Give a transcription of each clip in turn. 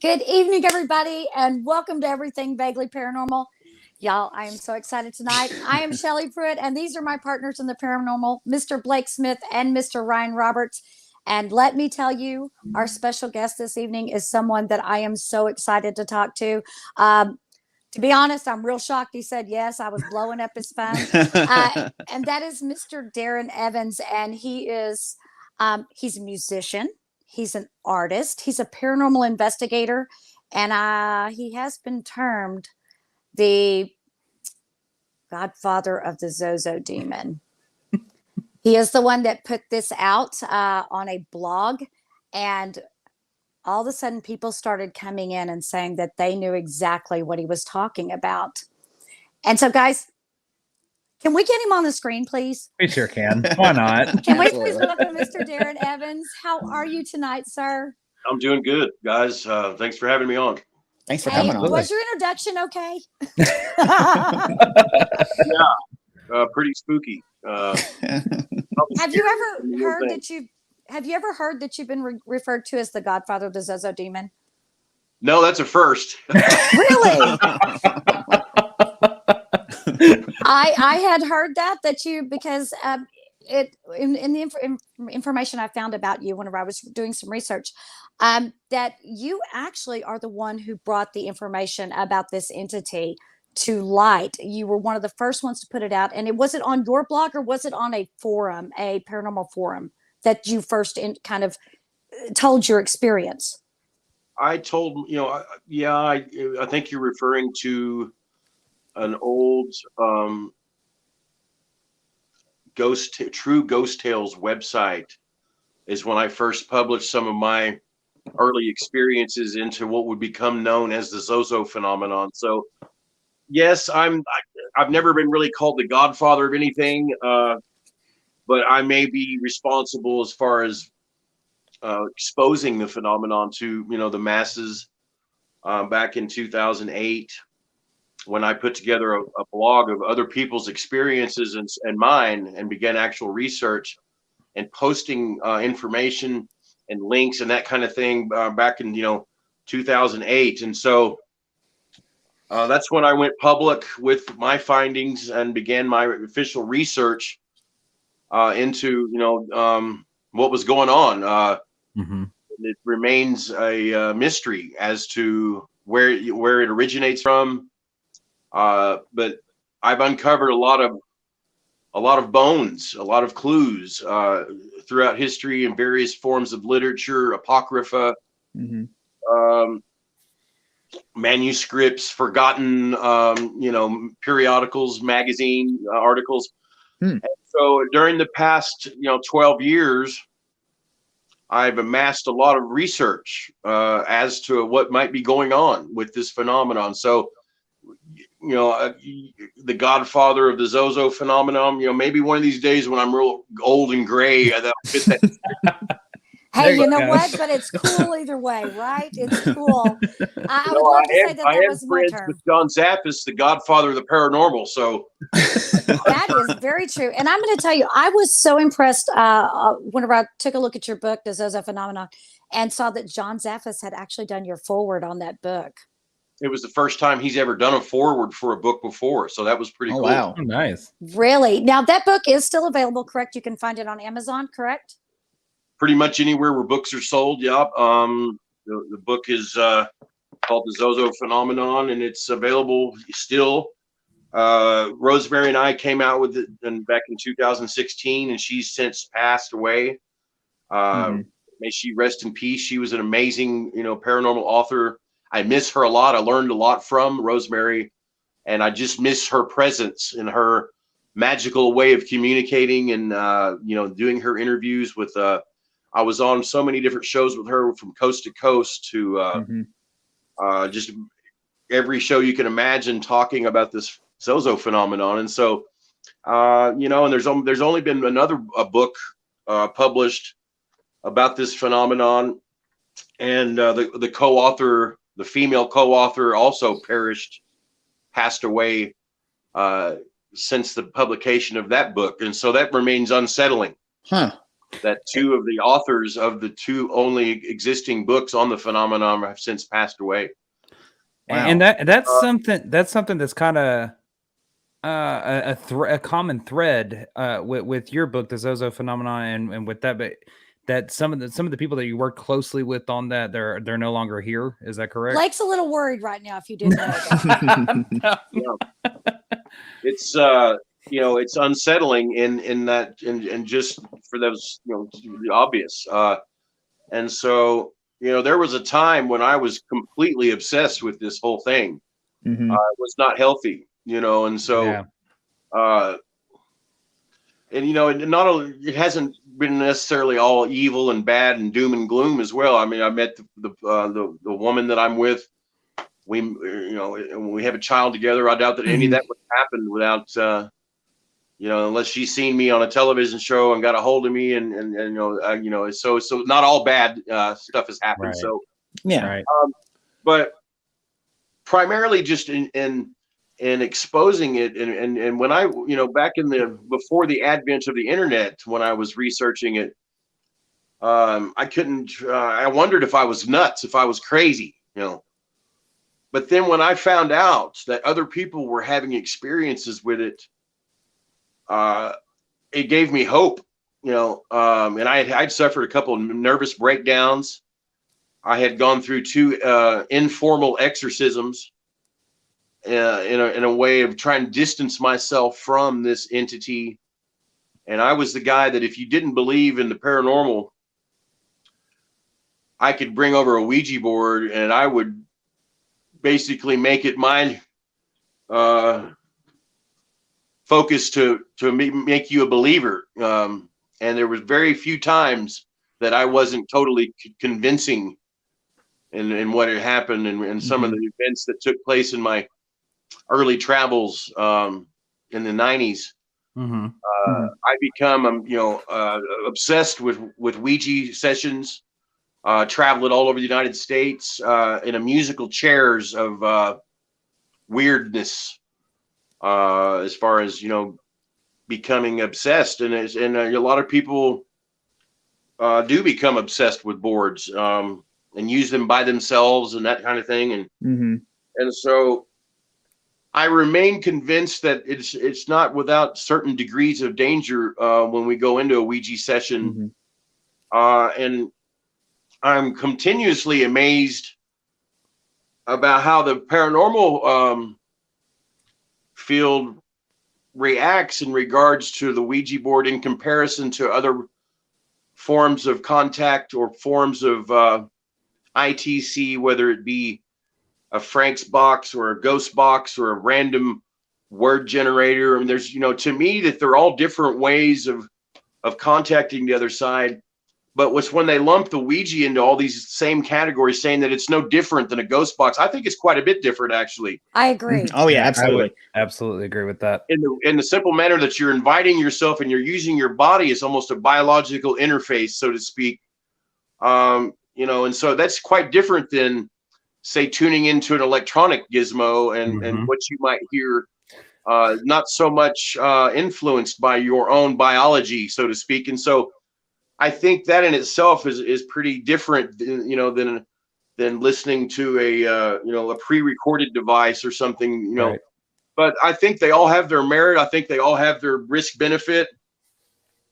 Good evening, everybody, and welcome to Everything Vaguely Paranormal. Y'all, I am so excited tonight. I am Shelly Pruitt, and these are my partners in the paranormal, Mr. Blake Smith and Mr. Ryan Roberts. And let me tell you, our special guest this evening is someone that I am so excited to talk to. To be honest, I'm real shocked he said yes. I was blowing up his phone. And that is Mr. Darren Evans, and he's a musician. He's an artist. He's a paranormal investigator, and he has been termed the godfather of the Zozo Demon. He is the one that put this out on a blog, and all of a sudden people started coming in and saying that they knew exactly what he was talking about. And so, guys, can we get him on the screen, please? We sure can. Why not? Can we please welcome Mr. Darren Evans? How are you tonight, sir? I'm doing good, guys. Thanks for having me on. Thanks for coming on. Was your introduction okay? Yeah, pretty spooky. Have you ever heard that you've been referred to as the godfather of the Zozo Demon? No, that's a first. Really? I had heard that you, because in the information I found about you whenever I was doing some research, that you actually are the one who brought the information about this entity to light. You were one of the first ones to put it out, and was it on your blog or was it on a forum, a paranormal forum, that you first kind of told your experience? I told, I think you're referring to an old True Ghost Tales website is when I first published some of my early experiences into what would become known as the Zozo phenomenon. So yes, I've never been really called the godfather of anything, but I may be responsible as far as exposing the phenomenon to the masses back in 2008. When I put together a blog of other people's experiences and mine, and began actual research and posting information and links and that kind of thing back in 2008. And so that's when I went public with my findings and began my official research into what was going on. It remains a mystery as to where it originates from. But I've uncovered a lot of bones, a lot of clues throughout history in various forms of literature, apocrypha, manuscripts, forgotten, periodicals, magazine articles. And so during the past 12 years, I've amassed a lot of research as to what might be going on with this phenomenon. So the godfather of the Zozo phenomenon, maybe one of these days when I'm real old and gray, that'll fit that. Hey, you know what? But it's cool either way, right? It's cool. I would love to say that was my term. With John Zaffis, the godfather of the paranormal. So that is very true. And I'm going to tell you, I was so impressed whenever I took a look at your book, The Zozo Phenomenon, and saw that John Zaffis had actually done your foreword on that book. It was the first time he's ever done a foreword for a book before. So that was pretty cool. Wow. Oh, nice. Really? Now, that book is still available, correct? You can find it on Amazon, correct? Pretty much anywhere where books are sold. Yep. The book is called The Zozo Phenomenon, and it's available still. Rosemary and I came out with it back in 2016, and she's since passed away. May she rest in peace. She was an amazing, paranormal author. I miss her a lot. I learned a lot from Rosemary, and I just miss her presence and her magical way of communicating and, doing her interviews with, I was on so many different shows with her from coast to coast to just every show you can imagine, talking about this Zozo phenomenon. And so, and there's only been a book published about this phenomenon. And the co-author, the female co-author, also passed away since the publication of that book. And so that remains unsettling. Huh. that two of the authors of the two only existing books on the phenomenon have since passed away. Wow. And that's something that's kind of a common thread with your book, the Zozo Phenomenon, and with that, but that some of the people that you work closely with on that, they're no longer here. Is that correct? Blake's a little worried right now, if you didn't know that. Yeah. It's it's unsettling in that, and just for those, the obvious. And so, there was a time when I was completely obsessed with this whole thing. Mhm. It was not healthy, and so, Yeah. and not only, it hasn't been necessarily all evil and bad and doom and gloom as well. I mean, I met the woman that I'm with. We have a child together. I doubt that any of that would happen without unless she's seen me on a television show and got a hold of me, and so not all bad stuff has happened. Right. So Yeah. Right. but primarily just in exposing it, and when I back before the advent of the internet, when I was researching it, I couldn't. I wondered if I was nuts, if I was crazy, But then when I found out that other people were having experiences with it, it gave me hope, and I'd suffered a couple of nervous breakdowns. I had gone through 2 informal exorcisms in a way of trying to distance myself from this entity. And I was the guy that if you didn't believe in the paranormal, I could bring over a Ouija board and I would basically make it my focus to make you a believer. And there was very few times that I wasn't totally convincing in what had happened, and some of the events that took place in my early travels in the 90s. I become obsessed with Ouija sessions. Traveled all over the United States in a musical chairs of weirdness, as far as becoming obsessed, and a lot of people do become obsessed with boards and use them by themselves and that kind of thing, and so I remain convinced that it's not without certain degrees of danger when we go into a Ouija session, and I'm continuously amazed about how the paranormal field reacts in regards to the Ouija board in comparison to other forms of contact or forms of ITC, whether it be a Frank's box or a ghost box or a random word generator. I mean, there's, to me, that they're all different ways of contacting the other side. But what's when they lump the Ouija into all these same categories, saying that it's no different than a ghost box. I think it's quite a bit different, actually. I agree. Oh yeah, I absolutely. would absolutely agree with that. In the simple manner that you're inviting yourself and you're using your body as almost a biological interface, so to speak. And so that's quite different than, say, tuning into an electronic gizmo and what you might hear, not so much influenced by your own biology, so to speak. And so I think that in itself is pretty different than listening to a pre-recorded device or something, Right. But I think they all have their merit. I think they all have their risk benefit.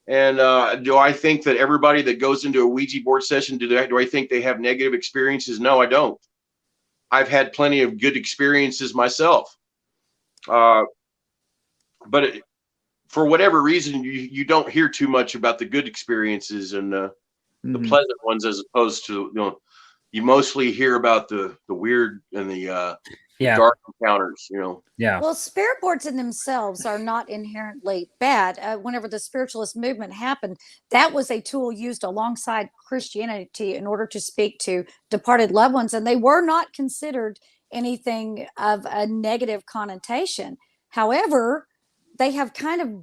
And do I think that everybody that goes into a Ouija board session, do I think they have negative experiences? No, I don't. I've had plenty of good experiences myself. But for whatever reason, you don't hear too much about the good experiences and the pleasant ones, as opposed to, you mostly hear about the weird and the dark encounters, Yeah. Well, spirit boards in themselves are not inherently bad. Whenever the spiritualist movement happened, that was a tool used alongside Christianity in order to speak to departed loved ones, and they were not considered anything of a negative connotation. However, they have kind of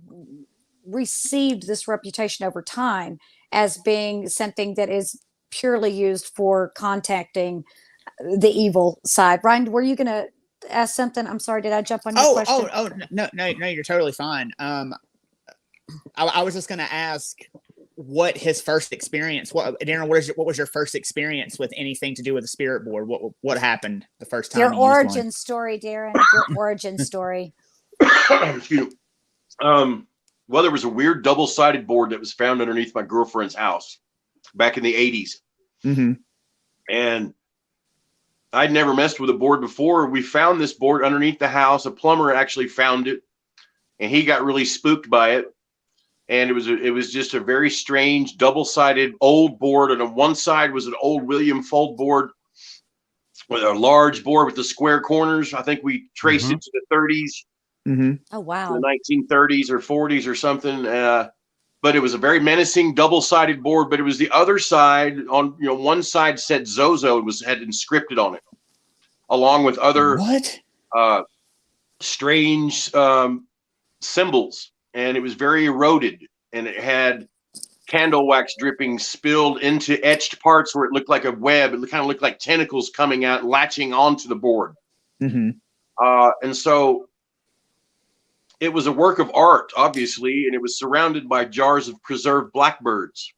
received this reputation over time as being something that is purely used for contacting the evil side. Ryan, were you going to ask something? I'm sorry, did I jump on your question? No, you're totally fine. I was just going to ask, what his first experience? Darren, what was your first experience with anything to do with the spirit board? What happened the first time? Your you used one? origin story, Darren. Your origin story. Excuse me. Well, there was a weird double-sided board that was found underneath my girlfriend's house back in the 80s. Mm-hmm. And I'd never messed with a board before. We found this board underneath the house. A plumber actually found it, and he got really spooked by it. And it was just a very strange double-sided old board. And on one side was an old William Fold board with a large board with the square corners. I think we traced it to the 30s. Mm-hmm. Oh, wow. The 1930s or 40s or something. But it was a very menacing double-sided board. But it was the other side on, one side said Zozo and had inscripted on it, along with other strange symbols. And it was very eroded, and it had candle wax drippings spilled into etched parts where it looked like a web. It kind of looked like tentacles coming out, latching onto the board. Mm-hmm. And so it was a work of art, obviously, and it was surrounded by jars of preserved blackbirds.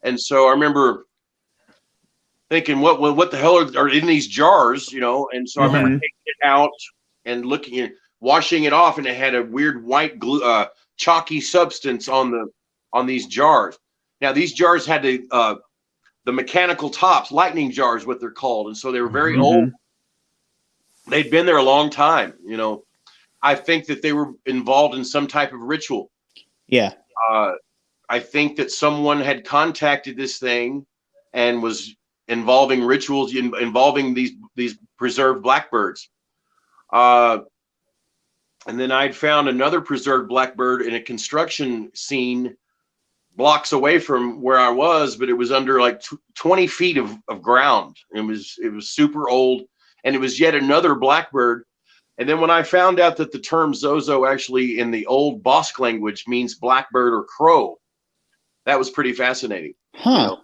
And so I remember thinking, what the hell are in these jars, And so I remember taking it out and looking at it, washing it off, and it had a weird white glue, chalky substance on these jars. Now these jars had the mechanical tops, lightning jars, what they're called, and so they were very old. They'd been there a long time, I think that they were involved in some type of ritual. Yeah. I think that someone had contacted this thing and was involving rituals involving these preserved blackbirds. And then I'd found another preserved blackbird in a construction scene blocks away from where I was, but it was under like 20 feet of ground. It was super old, and it was yet another blackbird. And then when I found out that the term Zozo actually in the old Basque language means blackbird or crow, that was pretty fascinating. Huh.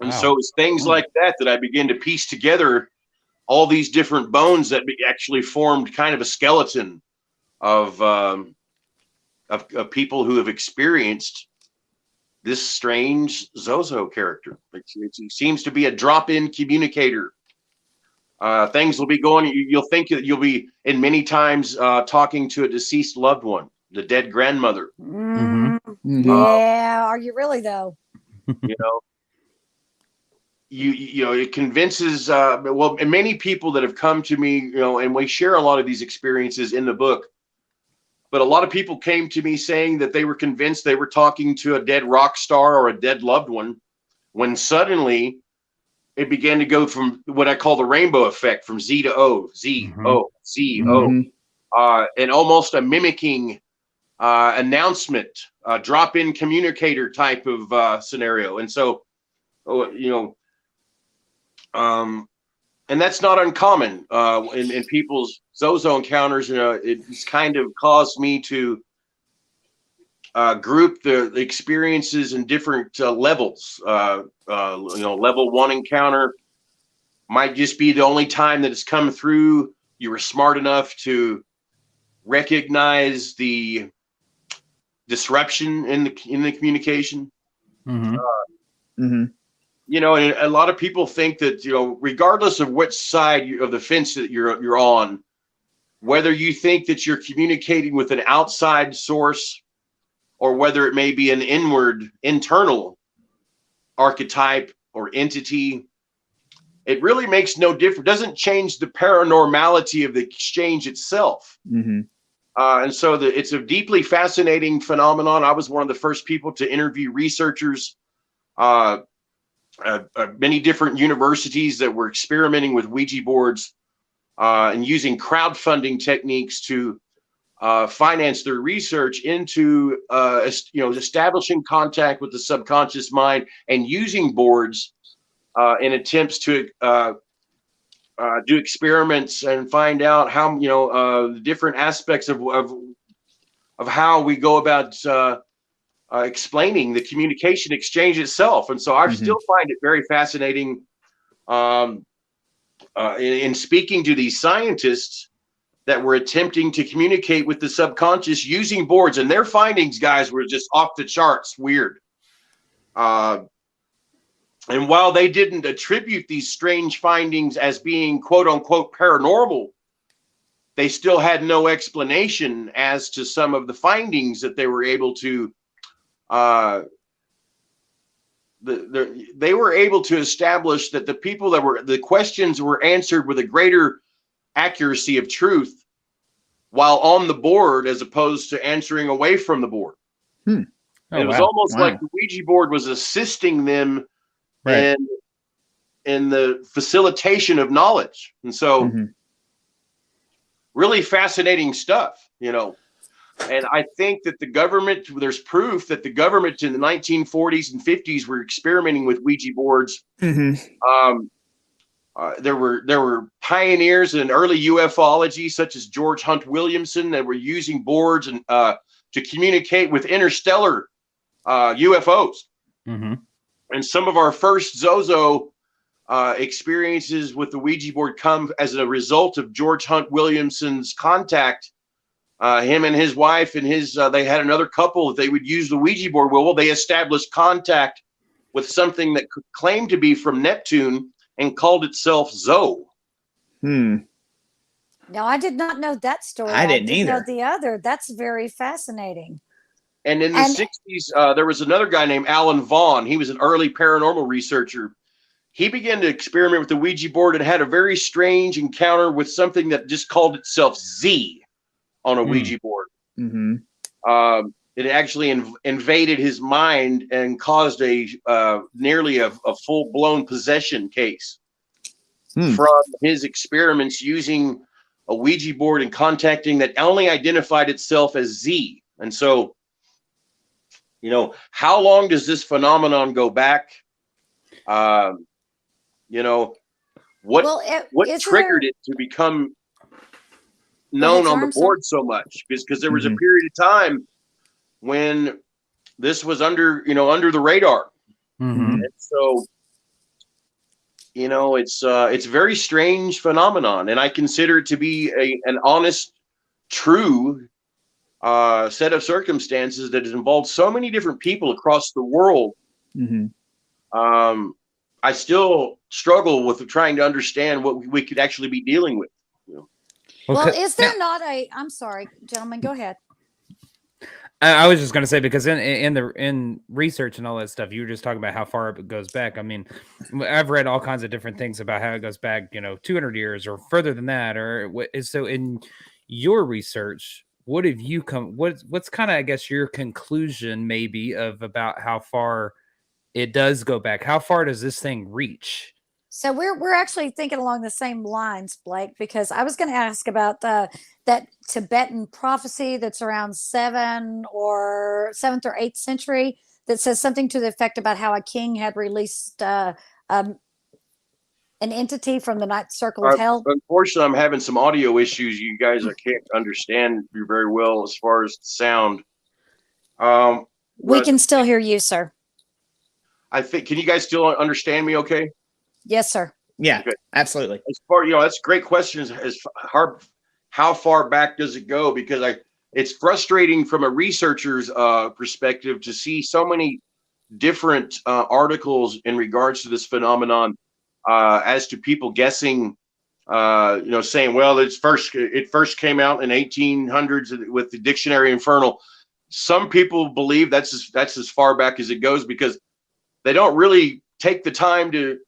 And so it's things like that I began to piece together all these different bones that actually formed kind of a skeleton of people who have experienced this strange Zozo character. It seems to be a drop-in communicator. Things will be going. You'll think that you'll be in many times talking to a deceased loved one, the dead grandmother. Yeah, are you really though? It convinces and many people that have come to me, and we share a lot of these experiences in the book, but a lot of people came to me saying that they were convinced they were talking to a dead rock star or a dead loved one, when suddenly it began to go from what I call the rainbow effect, from Z to O, Z, O, Z, O, and almost a mimicking announcement, drop-in communicator type of scenario. And so, and that's not uncommon in people's Zozo encounters. It's kind of caused me to group the experiences in different levels. Level 1 encounter might just be the only time that it's come through. You were smart enough to recognize the disruption in the communication. And a lot of people think that, regardless of which side of the fence that you're on, whether you think that you're communicating with an outside source or whether it may be an internal archetype or entity, it really makes no difference. Doesn't change the paranormality of the exchange itself. And so it's a deeply fascinating phenomenon. I was one of the first people to interview researchers, many different universities that were experimenting with Ouija boards and using crowdfunding techniques to finance their research into establishing contact with the subconscious mind and using boards in attempts to do experiments and find out how the different aspects of how we go about explaining the communication exchange itself. And so I still find it very fascinating in speaking to these scientists. that were attempting to communicate with the subconscious using boards, and their findings, guys, were just off the charts weird. And while they didn't attribute these strange findings as being quote unquote paranormal, they still had no explanation as to some of the findings that they were able to they were able to establish that the people that were, the questions were answered with a greater accuracy of truth while on the board as opposed to answering away from the board. Oh, it was almost like the Ouija board was assisting them in the facilitation of knowledge. And so really fascinating stuff, you know. And I think that the government, there's proof that the government in the 1940s and 50s were experimenting with Ouija boards. There were pioneers in early ufology, such as George Hunt Williamson, that were using boards and to communicate with interstellar UFOs. And some of our first Zozo experiences with the Ouija board come as a result of George Hunt Williamson's contact. Him and his wife and his, they had another couple that they would use the Ouija board. Well, they established contact with something that could claim to be from Neptune and called itself Zo. No, I did not know that story. I didn't either. Know the other. That's very fascinating. And in the 60s, there was another guy named Alan Vaughn. He was an early paranormal researcher. He began to experiment with the Ouija board and had a very strange encounter with something that just called itself Z on a Ouija board. It actually invaded his mind and caused a nearly a full-blown possession case from his experiments using a Ouija board and contacting that only identified itself as Z. And so, you know, how long does this phenomenon go back? You know, what triggered it to become known on the board so much? Because there was a period of time when this was under the radar. And so, you know, it's a very strange phenomenon, and I consider it to be an honest, true set of circumstances that has involved so many different people across the world. I still struggle with trying to understand what we could actually be dealing with. You know? Well, is there not a? I'm sorry, gentlemen. Go ahead. I was just going to say, because in research and all that stuff, you were just talking about how far it goes back. I mean, I've read all kinds of different things about how it goes back, 200 years or further than that. Or what is so in your research? What have you come? What's kind of, I guess, your conclusion maybe of about how far it does go back? How far does this thing reach? So we're actually thinking along the same lines, Blake, because I was going to ask about that Tibetan prophecy that's around 7th or 8th century that says something to the effect about how a king had released an entity from the ninth circle of hell. Unfortunately, I'm having some audio issues. You guys, I can't understand you very well as far as sound. We can still hear you, sir. I think. Can you guys still understand me? Okay. Yes, sir. Yeah, okay. Absolutely. As far, that's a great question. As far, how far back does it go? Because it's frustrating from a researcher's perspective to see so many different articles in regards to this phenomenon, as to people guessing, saying, well, it first came out in 1800s with the Dictionary Infernal. Some people believe that's as far back as it goes, because they don't really take the time to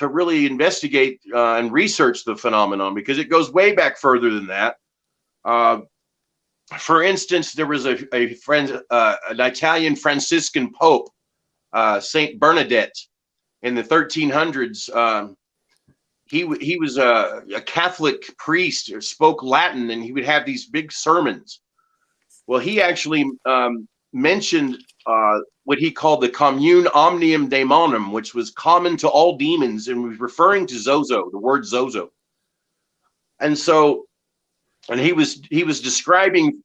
really investigate and research the phenomenon, because it goes way back further than that. For instance, there was an Italian Franciscan Pope, Saint Bernadette, in the 1300s. He was a Catholic priest who spoke Latin, and he would have these big sermons. Well, he actually mentioned what he called the commune omnium daemonum, which was common to all demons, and was referring to Zozo, the word Zozo. And so, and he was describing,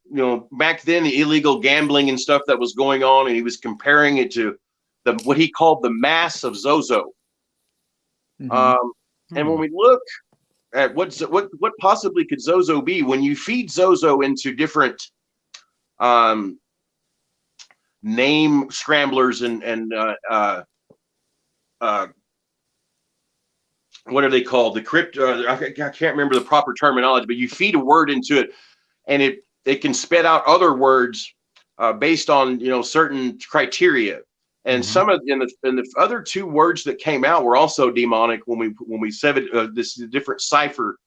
back then, the illegal gambling and stuff that was going on, and he was comparing it to what he called the mass of Zozo. And when we look at what possibly could Zozo be when you feed Zozo into different name scramblers and what are they called? The crypt. I can't remember the proper terminology, but you feed a word into it, and it can spit out other words based on certain criteria. And some of the other two words that came out were also demonic when we said this different cipher.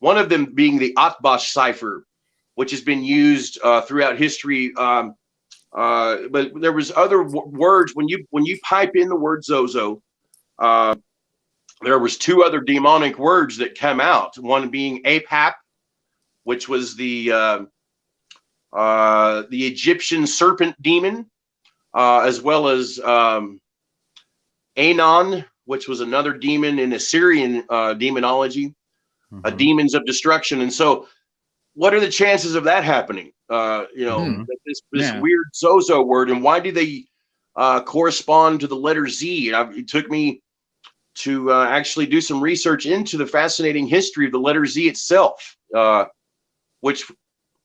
One of them being the Atbash cipher, which has been used throughout history. But there was other words when you pipe in the word Zozo. There was two other demonic words that come out. One being Apap, which was the Egyptian serpent demon, as well as Anon, which was another demon in Assyrian demonology, demons of destruction. And so, what are the chances of that happening? This weird Zozo word, and why do they correspond to the letter Z? It took me to actually do some research into the fascinating history of the letter Z itself, which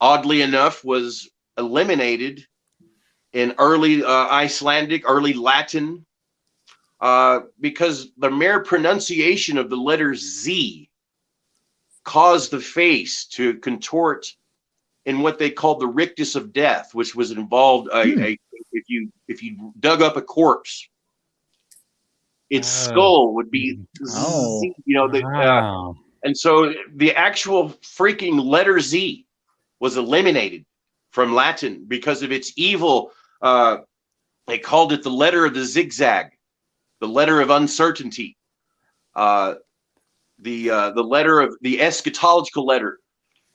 oddly enough was eliminated in early Icelandic, early Latin, because the mere pronunciation of the letter Z caused the face to contort in what they called the rictus of death, which was involved if you dug up a corpse, its skull would be Z, and so the actual freaking letter Z was eliminated from Latin because of its evil. They called it the letter of the zigzag, the letter of uncertainty, the letter of the eschatological letter,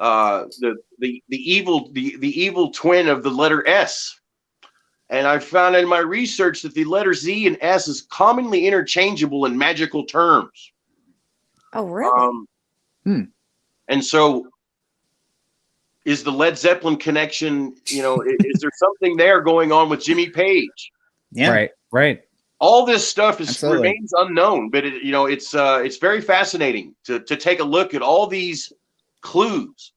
the evil twin of the letter S. And I found in my research that the letter Z and S is commonly interchangeable in magical terms. Oh, really? And so, is the Led Zeppelin connection? Is there something there going on with Jimmy Page? Yeah, right. All this stuff Absolutely. remains unknown, but it's very fascinating to take a look at all these clues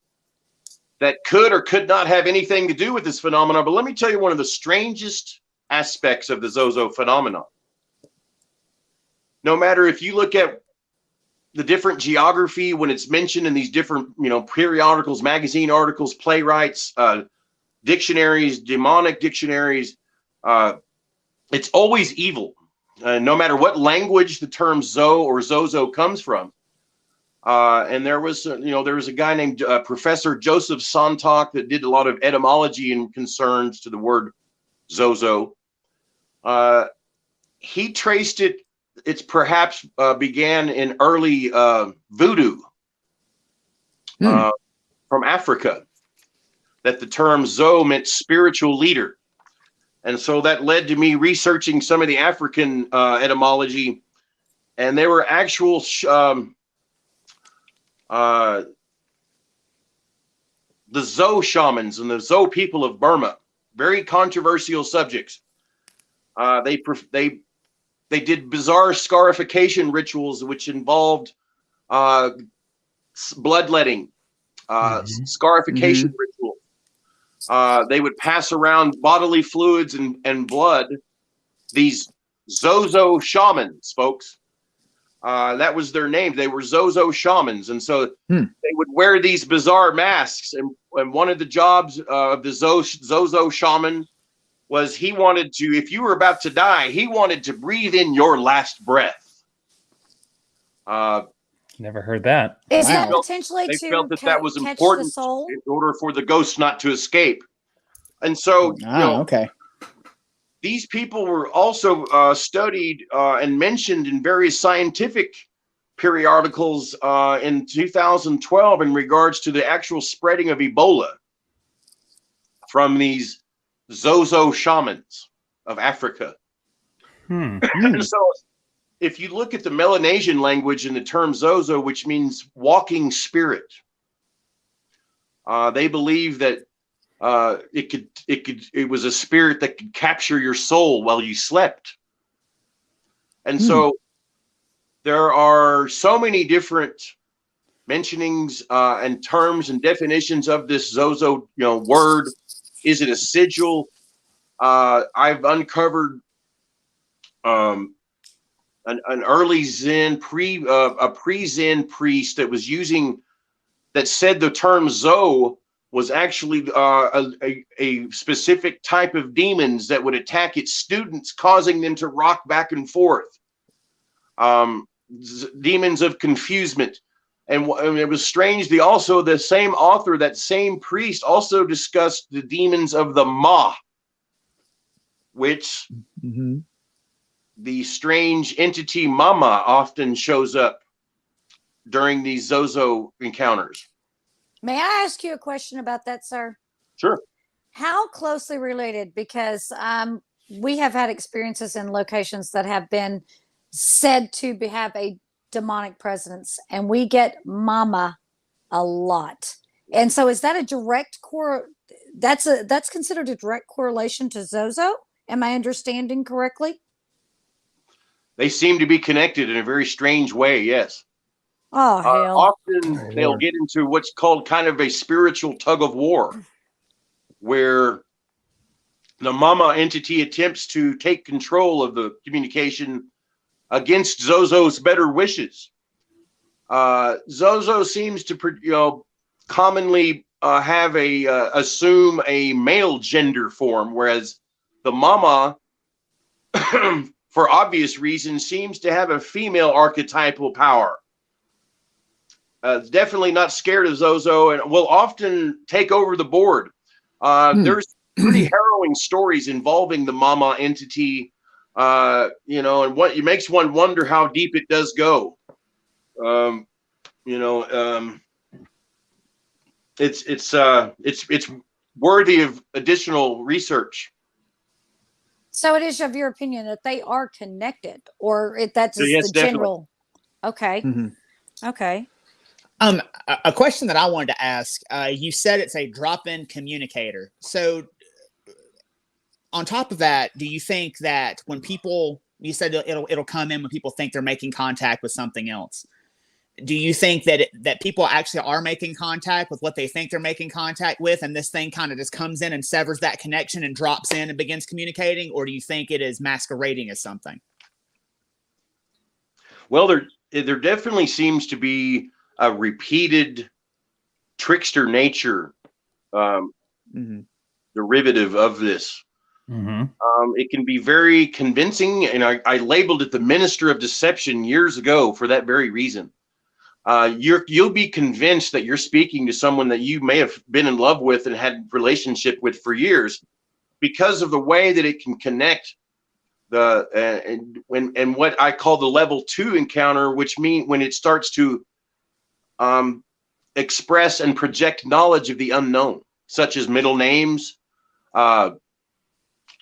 that could or could not have anything to do with this phenomenon. But let me tell you one of the strangest aspects of the Zozo phenomenon. No matter if you look at the different geography when it's mentioned in these different, periodicals, magazine articles, playwrights, dictionaries, demonic dictionaries, it's always evil. No matter what language the term Zo or Zozo comes from. And there was a guy named Professor Joseph Sontak that did a lot of etymology and concerns to the word Zozo. He traced it. It's perhaps began in early voodoo from Africa, that the term Zo meant spiritual leader. And so that led to me researching some of the African etymology, and there were actual the Zo shamans and the Zo people of Burma, very controversial subjects. They did bizarre scarification rituals which involved bloodletting, scarification rituals. They would pass around bodily fluids and blood. These Zozo shamans, folks. That was their name. They were Zozo shamans. And so they would wear these bizarre masks. And one of the jobs of the Zozo shaman was he wanted to, if you were about to die, he wanted to breathe in your last breath. Never heard that. Is that potentially They to felt that was catch important the soul? in order for the ghost not to escape. And so, okay. these people were also studied and mentioned in various scientific periodicals in 2012 in regards to the actual spreading of Ebola from these Zozo shamans of Africa. So if you look at the Melanesian language in the term Zozo, which means walking spirit, they believe that it was a spirit that could capture your soul while you slept. And so there are so many different mentionings and terms and definitions of this Zozo, word. Is it a sigil? I've uncovered an early Zen a pre-Zen priest that said the term Zo was actually a specific type of demons that would attack its students, causing them to rock back and forth. Demons of confusement. And it was strange. The same author, that same priest, also discussed the demons of the Ma, which the strange entity Mama often shows up during these Zozo encounters. May I ask you a question about that, sir? Sure. How closely related? Because we have had experiences in locations that have been said to have a demonic presence, and we get Mama a lot. And so, is that a direct that's considered a direct correlation to Zozo? Am I understanding correctly? They seem to be connected in a very strange way. Yes. Oh, hell. Often they'll get into what's called kind of a spiritual tug of war, where the Mama entity attempts to take control of the communication against Zozo's better wishes. Zozo seems to, commonly assume a male gender form, whereas the Mama, for obvious reasons, seems to have a female archetypal power. Definitely not scared of Zozo, and will often take over the board. There's pretty harrowing stories involving the Mama entity, and what it makes one wonder how deep it does go. It's worthy of additional research. So it is of your opinion that they are connected, or that's Yes, the general. Okay. Okay. A question that I wanted to ask, you said it's a drop-in communicator. So on top of that, do you think that when you said it'll come in when people think they're making contact with something else? Do you think that people actually are making contact with what they think they're making contact with, and this thing kind of just comes in and severs that connection and drops in and begins communicating? Or do you think it is masquerading as something? Well, there definitely seems to be a repeated trickster nature derivative of this. It can be very convincing, and I labeled it the minister of deception years ago for that very reason. You'll be convinced that you're speaking to someone that you may have been in love with and had relationship with for years, because of the way that it can connect and what I call the level 2 encounter, which means when it starts to express and project knowledge of the unknown, such as middle names,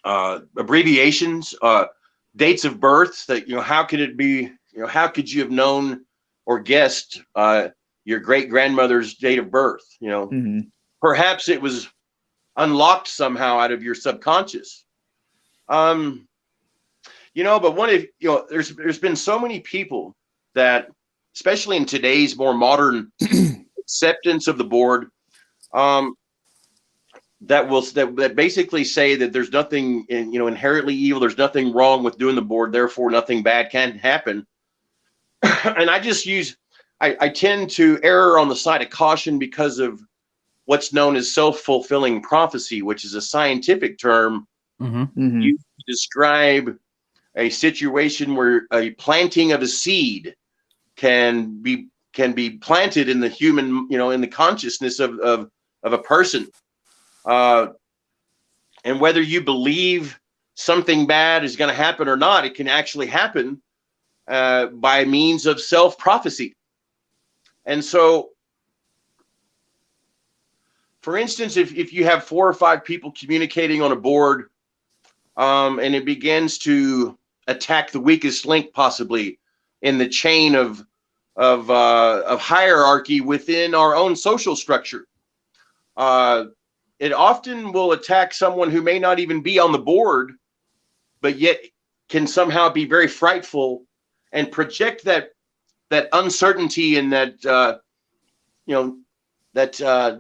abbreviations, dates of birth. That how could it be? How could you have known or guessed your great grandmother's date of birth? Perhaps it was unlocked somehow out of your subconscious. But there's been so many people that, especially in today's more modern acceptance of the board, that basically say that there's nothing inherently evil. There's nothing wrong with doing the board, therefore nothing bad can happen. And I tend to err on the side of caution because of what's known as self-fulfilling prophecy, which is a scientific term used to describe a situation where a planting of a seed can be planted in the human, in the consciousness of a person. And whether you believe something bad is going to happen or not, it can actually happen by means of self-prophecy. And so, for instance, if you have 4 or 5 people communicating on a board, and it begins to attack the weakest link possibly in the chain of hierarchy within our own social structure, it often will attack someone who may not even be on the board, but yet can somehow be very frightful and project that uncertainty and that that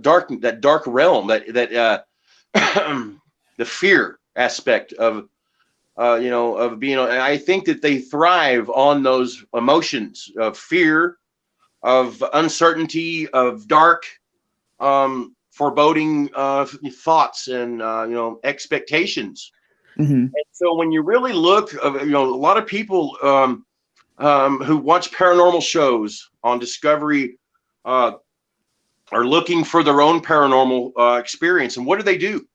dark realm, that the fear aspect of of being. And I think that they thrive on those emotions of fear, of uncertainty, of dark, foreboding thoughts and expectations. And so when you really look, a lot of people who watch paranormal shows on Discovery are looking for their own paranormal experience. And what do?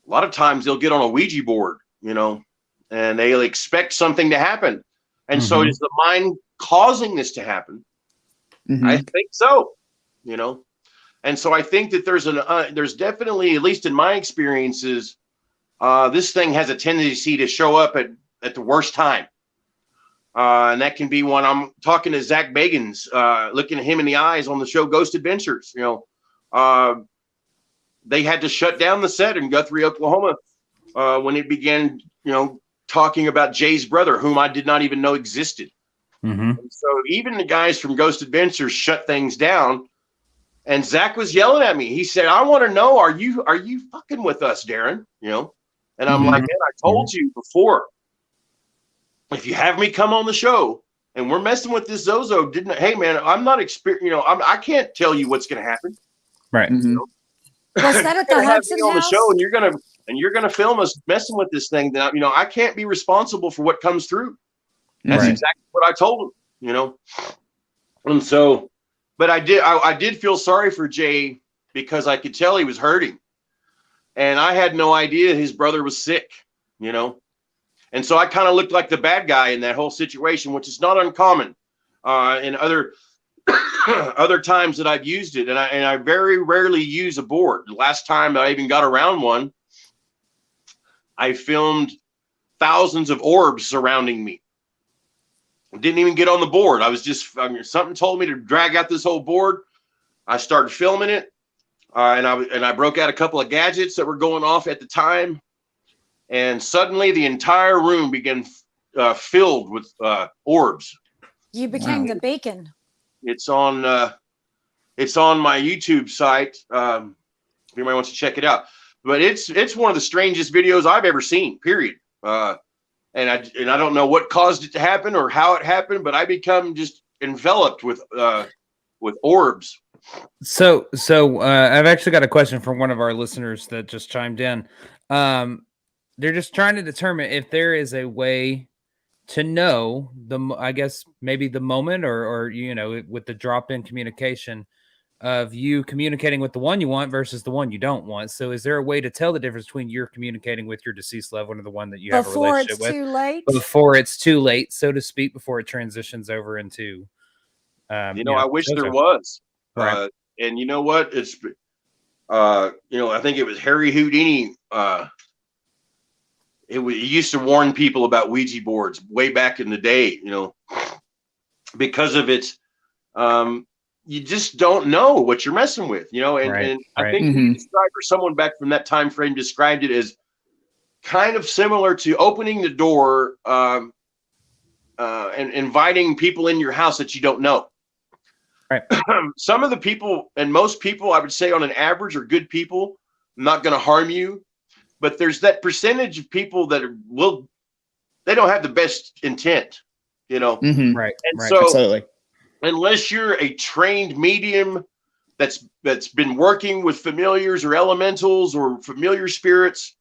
A lot of times they'll get on a Ouija board, and they'll expect something to happen. And so is the mind causing this to happen? I think so, And so I think that there's definitely, at least in my experiences, this thing has a tendency to show up at the worst time. And that can be when I'm talking to Zach Bagans, looking at him in the eyes on the show Ghost Adventures. They had to shut down the set in Guthrie, Oklahoma, when it began, talking about Jay's brother, whom I did not even know existed. And so even the guys from Ghost Adventures shut things down. And Zach was yelling at me. He said, "I want to know, are you fucking with us, Darren?" And I'm like, "Man, I told you before. If you have me come on the show and we're messing with this Zozo, hey man, I'm not I can't tell you what's going to happen." Right. Was that at the Hudson on the House? show, and you're gonna film us messing with this thing. That I can't be responsible for what comes through. That's exactly what I told him. And so, but I did feel sorry for Jay because I could tell he was hurting, and I had no idea his brother was sick. And so I kind of looked like the bad guy in that whole situation, which is not uncommon in other times that I've used it. And I very rarely use a board. The last time I even got around one, I filmed thousands of orbs surrounding me. I didn't even get on the board. I was just, something told me to drag out this whole board. I started filming it. And I broke out a couple of gadgets that were going off at the time. And suddenly the entire room began filled with orbs. You became the beacon. It's on my YouTube site. If anybody wants to check it out, but it's one of the strangest videos I've ever seen. Period. And I don't know what caused it to happen or how it happened, but I become just enveloped with orbs. So I've actually got a question from one of our listeners that just chimed in. They're just trying to determine if there is a way to know I guess maybe the moment or with the drop-in communication of you communicating with the one you want versus the one you don't want. So is there a way to tell the difference between you're communicating with your deceased loved one or the one that you have a relationship with? Before it's too late, so to speak, before it transitions over into I wish there was. Right. And you know what? It's I think it was Harry Houdini. He used to warn people about Ouija boards way back in the day, because of its, you just don't know what you're messing with, and I think he described, or someone back from that time frame described it as kind of similar to opening the door and inviting people in your house that you don't know. Right. Some of the people, and most people, I would say on an average, are good people, not going to harm you. But there's that percentage of people that they don't have the best intent, Right. And so absolutely. Unless you're a trained medium that's been working with familiars or elementals or familiar spirits,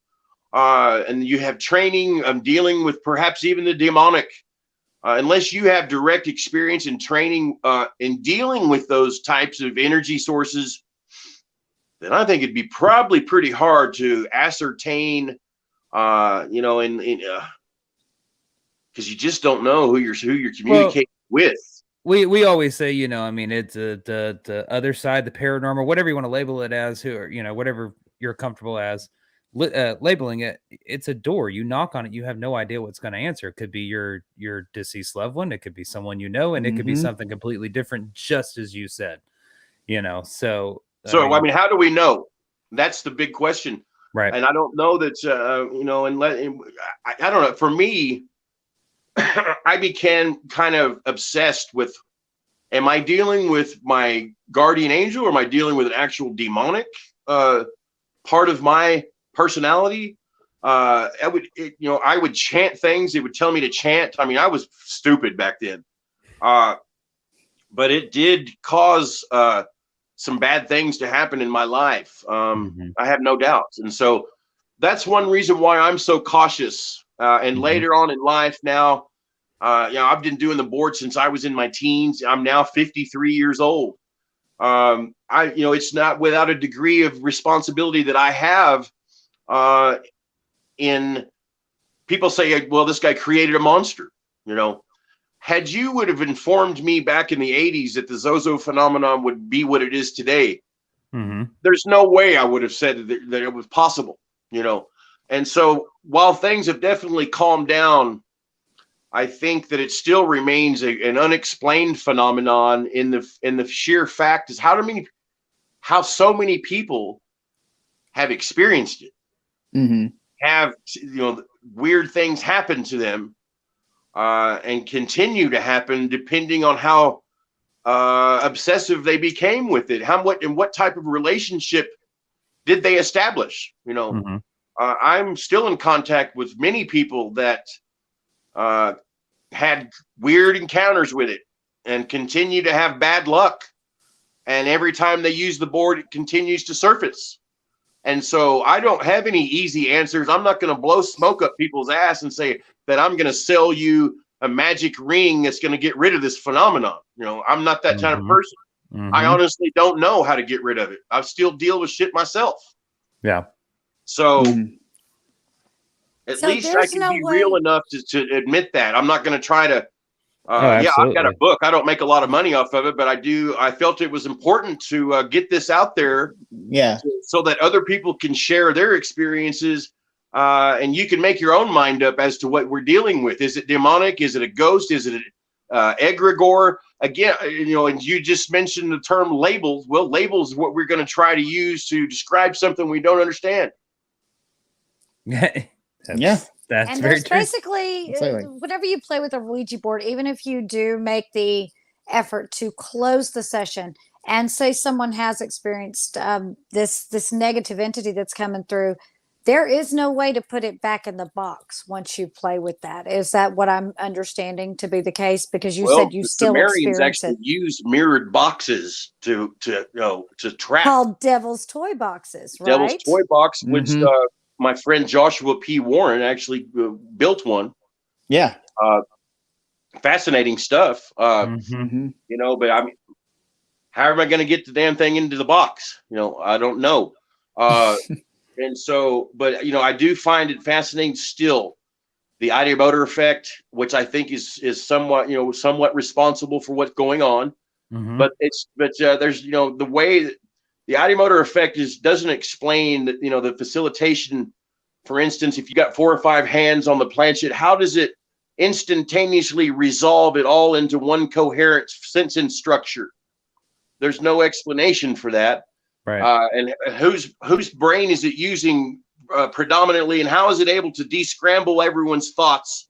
and you have training dealing with perhaps even the demonic, unless you have direct experience and training in dealing with those types of energy sources, then I think it'd be probably pretty hard to ascertain, because you just don't know who you're communicating with. We always say, it's the other side, the paranormal, whatever you want to label it as, whatever you're comfortable as labeling it. It's a door. You knock on it. You have no idea what's going to answer. It could be your deceased loved one. It could be someone and it could be something completely different, just as you said. So I mean, how do we know? That's the big question, right? And I don't know that I don't know. For me, I became kind of obsessed with am I dealing with my guardian angel, or am I dealing with an actual demonic part of my personality? I would chant things. It would tell me to chant. I mean, I was stupid back then, but it did cause some bad things to happen in my life. I have no doubt. And so that's one reason why I'm so cautious. And later on in life now, I've been doing the board since I was in my teens. I'm now 53 years old. It's not without a degree of responsibility that I have in people say, well, this guy created a monster. Had you would have informed me back in the 80s that the Zozo phenomenon would be what it is today, there's no way I would have said that it was possible, And so while things have definitely calmed down, I think that it still remains an unexplained phenomenon in the sheer fact is how so many people have experienced it, have weird things happen to them, and continue to happen depending on how obsessive they became with it. What type of relationship did they establish? I'm still in contact with many people that had weird encounters with it and continue to have bad luck. And every time they use the board, it continues to surface. And so I don't have any easy answers. I'm not going to blow smoke up people's ass and say that I'm going to sell you a magic ring that's going to get rid of this phenomenon. I'm not that kind of person. I honestly don't know how to get rid of it. I still deal with shit myself. Yeah. So at least I can be real enough to admit that. I'm not going to try to, I've got a book. I don't make a lot of money off of it, but I felt it was important to get this out there. Yeah. So that other people can share their experiences, and you can make your own mind up as to what we're dealing with. Is it demonic? Is it a ghost? Is it egregore? Again, and you just mentioned the term labels. Well, labels is what we're going to try to use to describe something we don't understand. That's very true. Basically, whenever you play with a Ouija board, even if you do make the effort to close the session and say someone has experienced this negative entity that's coming through, there is no way to put it back in the box once you play with that. Is that what I'm understanding to be the case? Because you said you still experience actually it. Use mirrored boxes to trap. Called Devil's Toy Boxes, right? Devil's Toy Box, which my friend Joshua P. Warren actually built one. Yeah. Fascinating stuff. But I mean, how am I going to get the damn thing into the box? I don't know. And so, but I do find it fascinating still. The ideomotor effect, which I think is somewhat responsible for what's going on. But there's the way that the ideomotor effect doesn't explain that the facilitation. For instance, if you got 4 or 5 hands on the planchette, how does it instantaneously resolve it all into one coherent sentence structure? There's no explanation for that. Right. And whose brain is it using predominantly, and how is it able to descramble everyone's thoughts,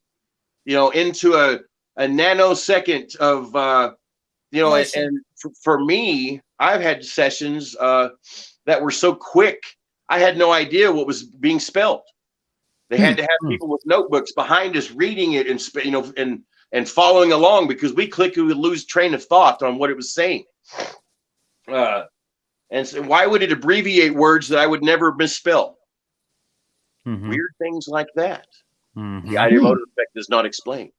into a nanosecond of, and for me, I've had sessions that were so quick, I had no idea what was being spelled. They had to have people with notebooks behind us reading it and following along, because we would lose train of thought on what it was saying. And so why would it abbreviate words that I would never misspell? Weird things like that. The ideomotor effect does not explain.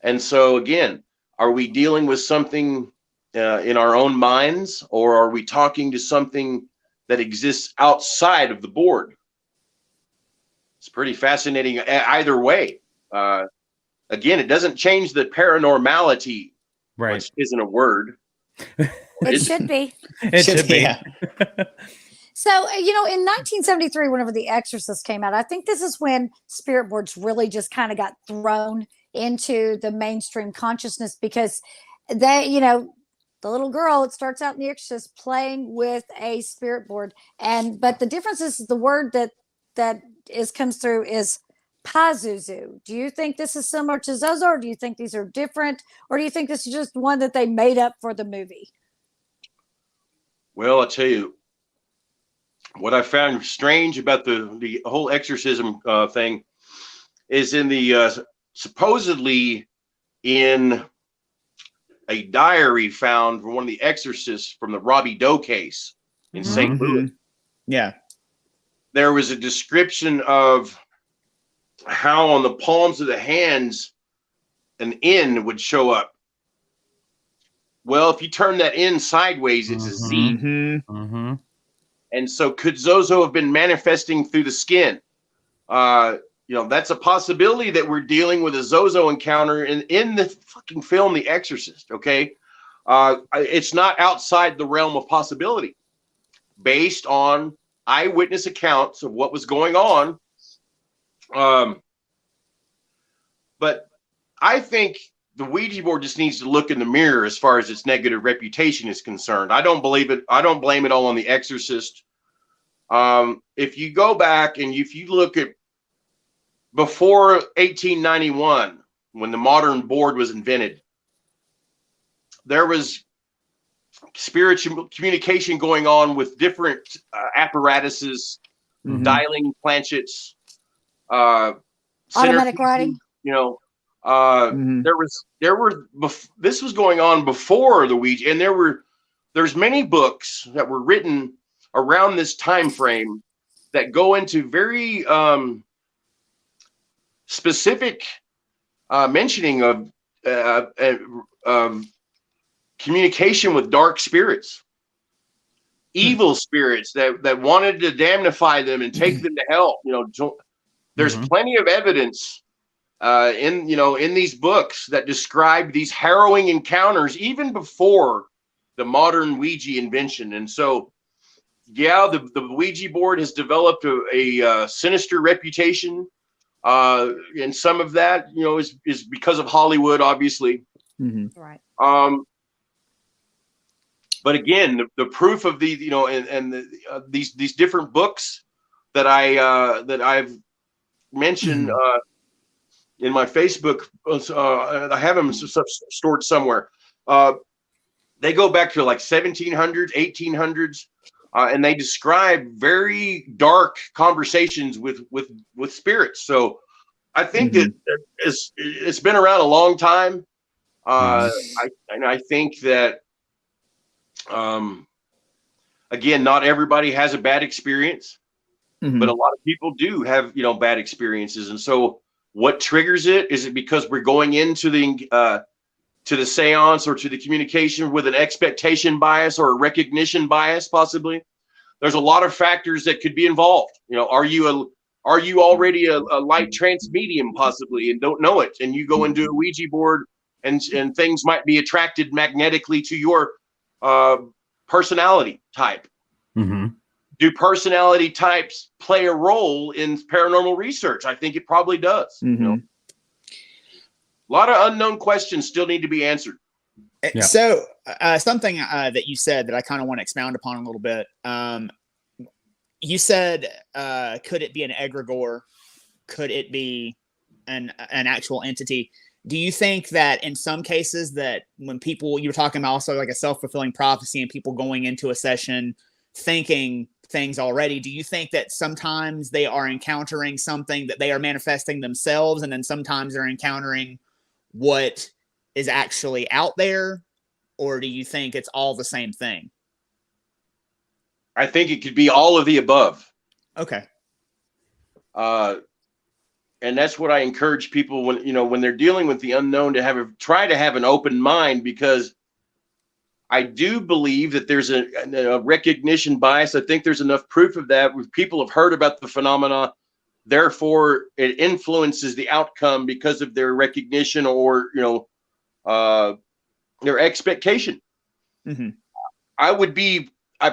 And so again, are we dealing with something in our own minds, or are we talking to something that exists outside of the board? It's pretty fascinating either way. Again, it doesn't change the paranormality, which isn't a word. It should be. It should be. Yeah. So, in 1973, whenever The Exorcist came out, I think this is when spirit boards really just kind of got thrown into the mainstream consciousness, because they, the little girl, it starts out in The Exorcist playing with a spirit board. But the difference is the word that comes through is Pazuzu. Do you think this is similar to Zozo, or do you think these are different, or do you think this is just one that they made up for the movie? Well, I'll tell you what I found strange about the whole exorcism thing is in the supposedly in a diary found from one of the exorcists from the Robbie Doe case in St. Louis. Yeah. There was a description of how on the palms of the hands an N would show up. Well, if you turn that N sideways, it's a Z. And so could Zozo have been manifesting through the skin? That's a possibility that we're dealing with a Zozo encounter in the fucking film The Exorcist, okay? It's not outside the realm of possibility based on eyewitness accounts of what was going on. But I think the Ouija board just needs to look in the mirror as far as its negative reputation is concerned. I don't believe it. I don't blame it all on The Exorcist. If you go back and if you look at before 1891, when the modern board was invented, there was spiritual communication going on with different apparatuses, dialing planchettes, automatic writing. This was going on before the Ouija, and there's many books that were written around this time frame that go into very specific mentioning of communication with dark spirits, evil spirits that wanted to damnify them and take them to hell. There's plenty of evidence in these books that describe these harrowing encounters even before the modern Ouija invention. And so, yeah, the Ouija board has developed a sinister reputation. And some of that, is because of Hollywood, obviously. Right. But again, the proof of these different books that I've mentioned in my Facebook, I have them stored somewhere. They go back to like 1700s, 1800s, and they describe very dark conversations with spirits. So I think that it's been around a long time. I think that again, not everybody has a bad experience, but a lot of people do have bad experiences. And so what triggers it? Is it because we're going into the seance or to the communication with an expectation bias or a recognition bias? Possibly. There's a lot of factors that could be involved. Are you already a light trance medium possibly and don't know it, and you go into a Ouija board and things might be attracted magnetically to your personality type. Do personality types play a role in paranormal research? I think it probably does. A lot of unknown questions still need to be answered. Yeah. So something that you said that I kind of want to expound upon a little bit. You said, could it be an egregore? Could it be an actual entity? Do you think that in some cases that when people, you were talking about also like a self-fulfilling prophecy and people going into a session thinking things already, do you think that sometimes they are encountering something that they are manifesting themselves, and then sometimes they're encountering what is actually out there? Or do you think it's all the same thing? I think it could be all of the above. Okay. And that's what I encourage people when they're dealing with the unknown to try to have an open mind, because I do believe that there's a recognition bias. I think there's enough proof of that where people have heard about the phenomena. Therefore, it influences the outcome because of their recognition or, their expectation. I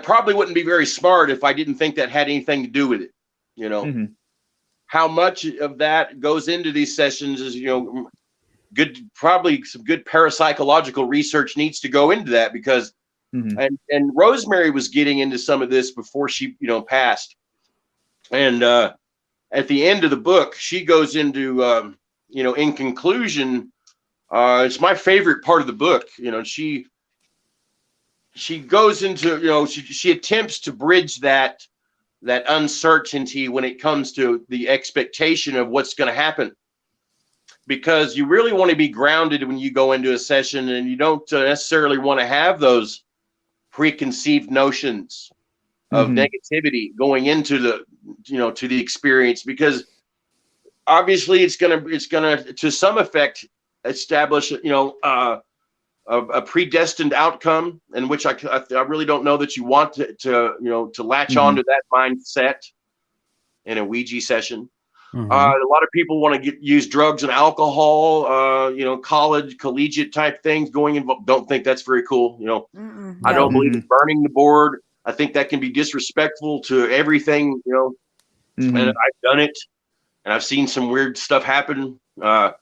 probably wouldn't be very smart if I didn't think that had anything to do with it. How much of that goes into these sessions is, probably some good parapsychological research needs to go into that, because, and Rosemary was getting into some of this before she, passed. And at the end of the book, she goes into, in conclusion, it's my favorite part of the book. She goes into, she attempts to bridge that uncertainty when it comes to the expectation of what's going to happen, because you really want to be grounded when you go into a session, and you don't necessarily want to have those preconceived notions of negativity going into the to the experience, because obviously it's gonna to some effect establish a predestined outcome, in which I really don't know that you want to latch on to that mindset in a Ouija session. A lot of people want to use drugs and alcohol, collegiate type things going in. Don't think that's very cool. I don't believe in burning the board. I think that can be disrespectful to everything, and I've done it, and I've seen some weird stuff happen. A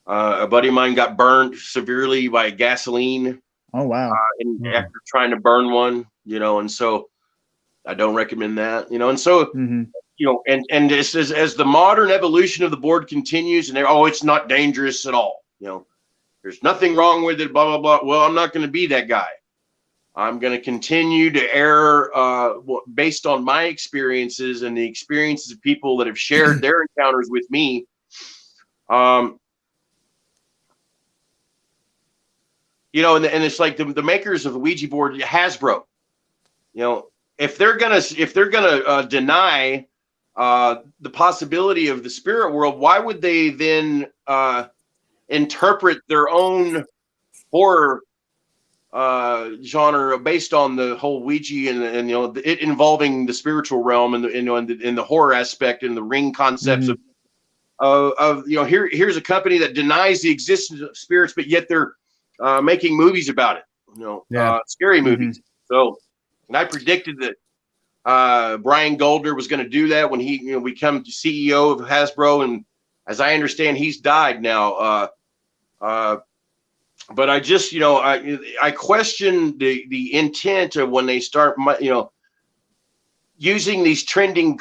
buddy of mine got burned severely by gasoline. Oh, wow. After trying to burn one, and so I don't recommend that, and so, and as the modern evolution of the board continues, and it's not dangerous at all. There's nothing wrong with it, blah, blah, blah. Well, I'm not going to be that guy. I'm going to continue to err based on my experiences and the experiences of people that have shared their encounters with me. And it's like the makers of the Ouija board, Hasbro. If they're gonna deny the possibility of the spirit world, why would they then interpret their own horror genre based on the whole Ouija and it involving the spiritual realm and the horror aspect and the ring concepts of here's a company that denies the existence of spirits, but yet they're making movies about it, scary movies. So, and I predicted that Brian Goldner was going to do that when he become CEO of Hasbro, and as I understand, he's died now. But I just, I question the intent of when they start, using these trending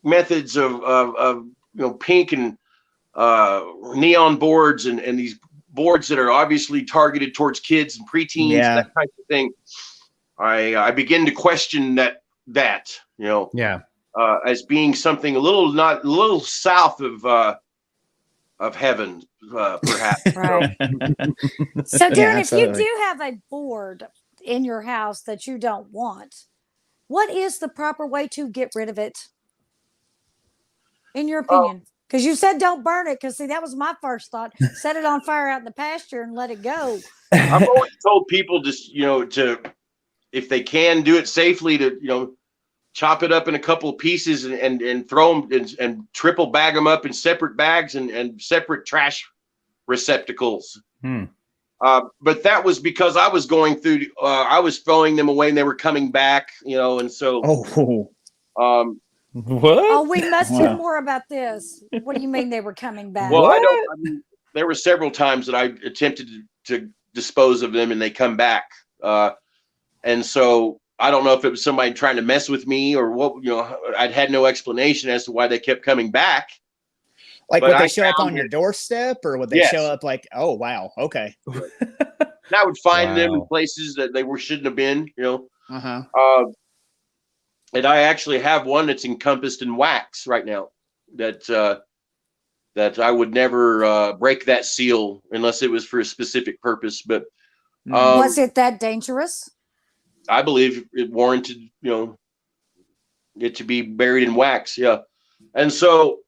methods of pink and neon boards and these boards that are obviously targeted towards kids and preteens, that type of thing. I begin to question that as being something a little south of heaven, perhaps. Right. So, Darren, if you do have a board in your house that you don't want, what is the proper way to get rid of it, in your opinion? Because you said don't burn it. Because see, that was my first thought. Set it on fire out in the pasture and let it go. I've always told people just to, if they can do it safely, to chop it up in a couple of pieces and throw them and triple bag them up in separate bags and separate trash receptacles. But that was because I was going through. I was throwing them away and they were coming back. And so. What? Oh, we must hear more about this. What do you mean they were coming back? Well, there were several times that I attempted to dispose of them and they come back. And so I don't know if it was somebody trying to mess with me or what, I'd had no explanation as to why they kept coming back. Like, would they show up on your doorstep, or would they show up like, oh, wow, okay. And I would find them in places that they shouldn't have been, and I actually have one that's encompassed in wax right now that I would never break that seal unless it was for a specific purpose. But was it that dangerous? I believe it warranted, it to be buried in wax. Yeah. And so,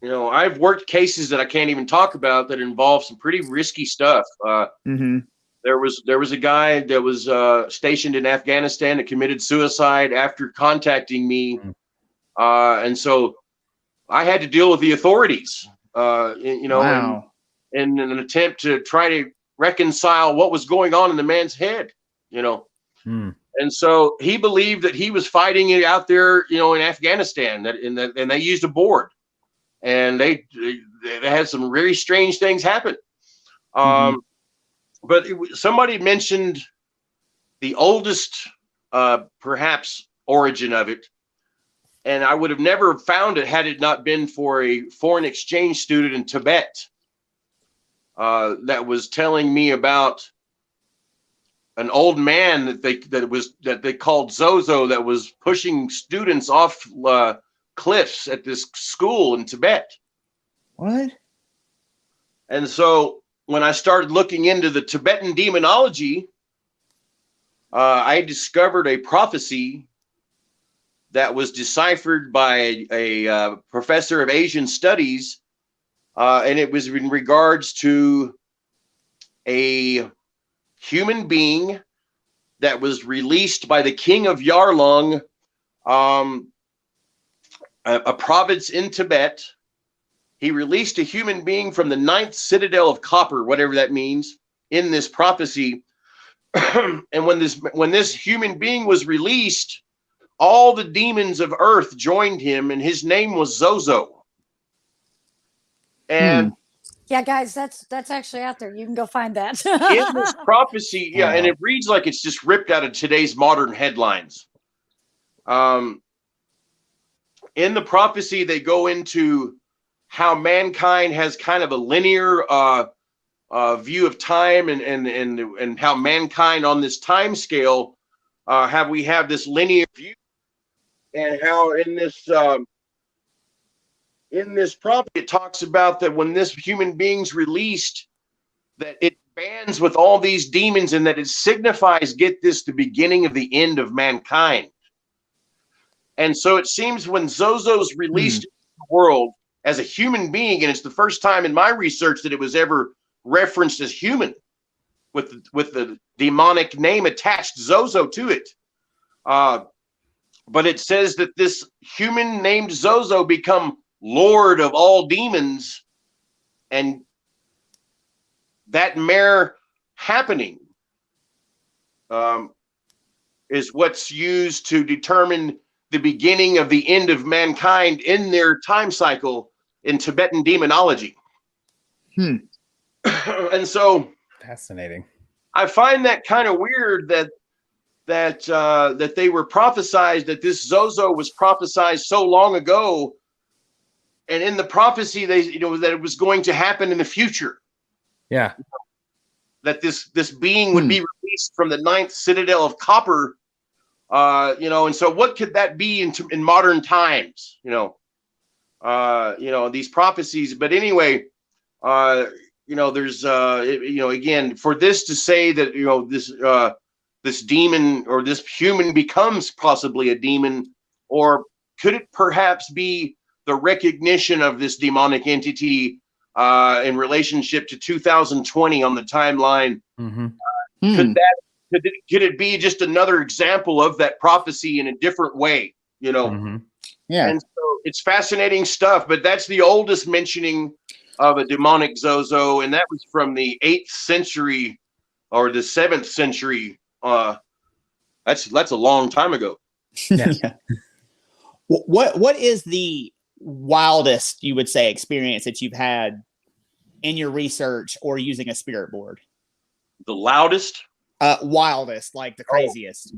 I've worked cases that I can't even talk about that involve some pretty risky stuff. There was a guy that was stationed in Afghanistan that committed suicide after contacting me. And so I had to deal with the authorities, in an attempt to try to reconcile what was going on in the man's head, And so he believed that he was fighting it out there, in Afghanistan, and they used a board, and they had some very strange things happen. But somebody mentioned the oldest, perhaps, origin of it And I would have never found it had it not been for a foreign exchange student in Tibet that was telling me about an old man that they called Zozo that was pushing students off cliffs at this school in Tibet. What? And so when I started looking into the Tibetan demonology, I discovered a prophecy that was deciphered by a professor of Asian studies, and it was in regards to a human being that was released by the king of Yarlung, a province in Tibet. He released a human being from the 9th citadel of copper, whatever that means, in this prophecy. And when this human being was released, all the demons of earth joined him, and his name was Zozo. And yeah, guys, that's actually out there. You can go find that. in this prophecy, yeah, and it reads like it's just ripped out of today's modern headlines. In the prophecy, they go into how mankind has kind of a linear view of time, and how mankind on this time scale we have this linear view, and how in this prophecy it talks about that when this human being's released, that it bands with all these demons, and that it signifies, get this, the beginning of the end of mankind. And so it seems when Zozo's released in the world as a human being, and it's the first time in my research that it was ever referenced as human, with the demonic name attached, Zozo, to it. But it says that this human named Zozo become Lord of all demons, and that mere happening is what's used to determine the beginning of the end of mankind in their time cycle in Tibetan demonology. And so Fascinating. I find that kind of weird that they were prophesized, that this Zozo was prophesized so long ago, and in the prophecy that it was going to happen in the future. Yeah. That this being would be released from the 9th citadel of copper, and so what could that be in modern times? These prophecies. But anyway, there's again, for this to say that this demon or this human becomes possibly a demon, or could it perhaps be the recognition of this demonic entity in relationship to 2020 on the timeline? Could it be just another example of that prophecy in a different way? Yeah. And so it's fascinating stuff, but that's the oldest mentioning of a demonic Zozo, and that was from the 8th century or the 7th century. That's a long time ago. Yeah. What is the wildest, you would say, experience that you've had in your research or using a spirit board? The loudest? Wildest, like the craziest.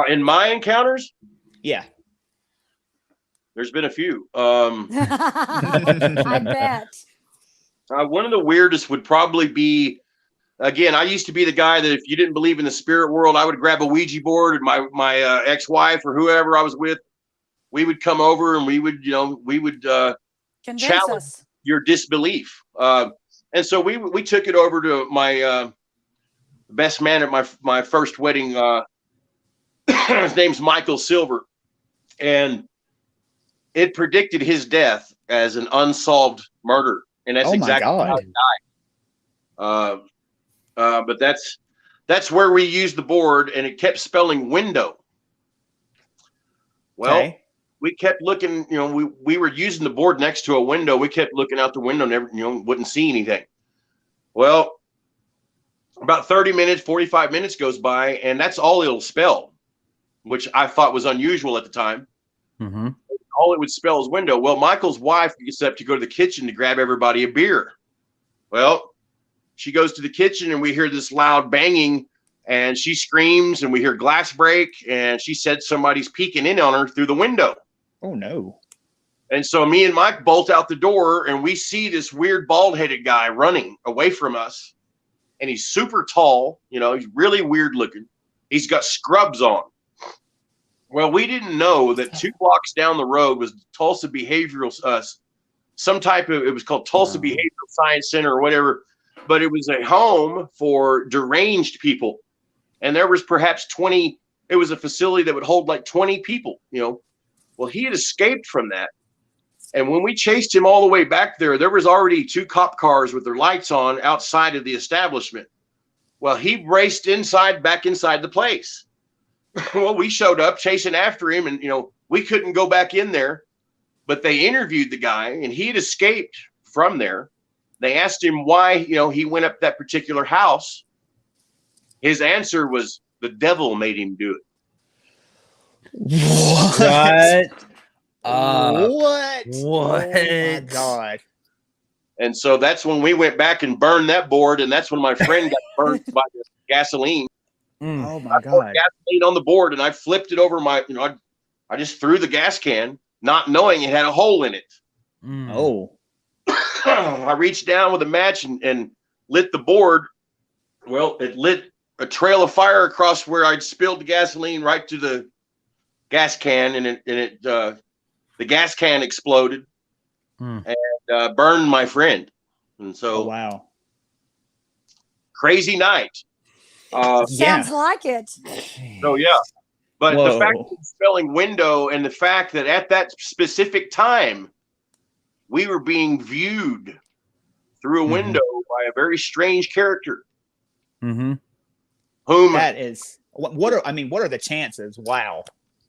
In my encounters? Yeah. There's been a few. I bet. One of the weirdest would probably be, again, I used to be the guy that if you didn't believe in the spirit world, I would grab a Ouija board, and my ex-wife or whoever I was with, we would come over and we would Convince challenge us. your disbelief. And so we took it over to my best man at my first wedding. His name's Michael Silver, and it predicted his death as an unsolved murder, and that's exactly how he died. But that's where we used the board, and it kept spelling window. Well, we kept looking. We were using the board next to a window. We kept looking out the window, never, wouldn't see anything. Well, about 30 minutes, 45 minutes goes by, and that's all it'll spell, which I thought was unusual at the time. All it would spell is window. Well, Michael's wife gets up to go to the kitchen to grab everybody a beer. Well, she goes to the kitchen, and we hear this loud banging and she screams, and we hear glass break, and she said somebody's peeking in on her through the window. Oh no. And so me and Mike bolt out the door, and we see this weird bald-headed guy running away from us. And he's super tall, he's really weird looking. He's got scrubs on. Well, we didn't know that 2 blocks down the road was Tulsa Behavioral, it was called Tulsa Behavioral Science Center or whatever, but it was a home for deranged people. And there was perhaps 20, it was a facility that would hold like 20 people, Well, he had escaped from that. And when we chased him all the way back there, there was already 2 cop cars with their lights on outside of the establishment. Well, he raced back inside the place. Well, we showed up chasing after him, and, we couldn't go back in there, but they interviewed the guy, and he had escaped from there. They asked him why, he went up that particular house. His answer was the devil made him do it. What? What? Oh my God. And so that's when we went back and burned that board, and that's when my friend got burned by the gasoline. Oh my I poured God. gasoline on the board, and I flipped it over my, I just threw the gas can, not knowing it had a hole in it. Oh. I reached down with a match and lit the board. Well, it lit a trail of fire across where I'd spilled the gasoline right to the gas can, and the gas can exploded and burned my friend. And so, wow, crazy night. Sounds like it. So yeah, but the fact of spelling window, and the fact that at that specific time we were being viewed through a window by a very strange character. Mm-hmm. Whom that is what are the chances? Wow.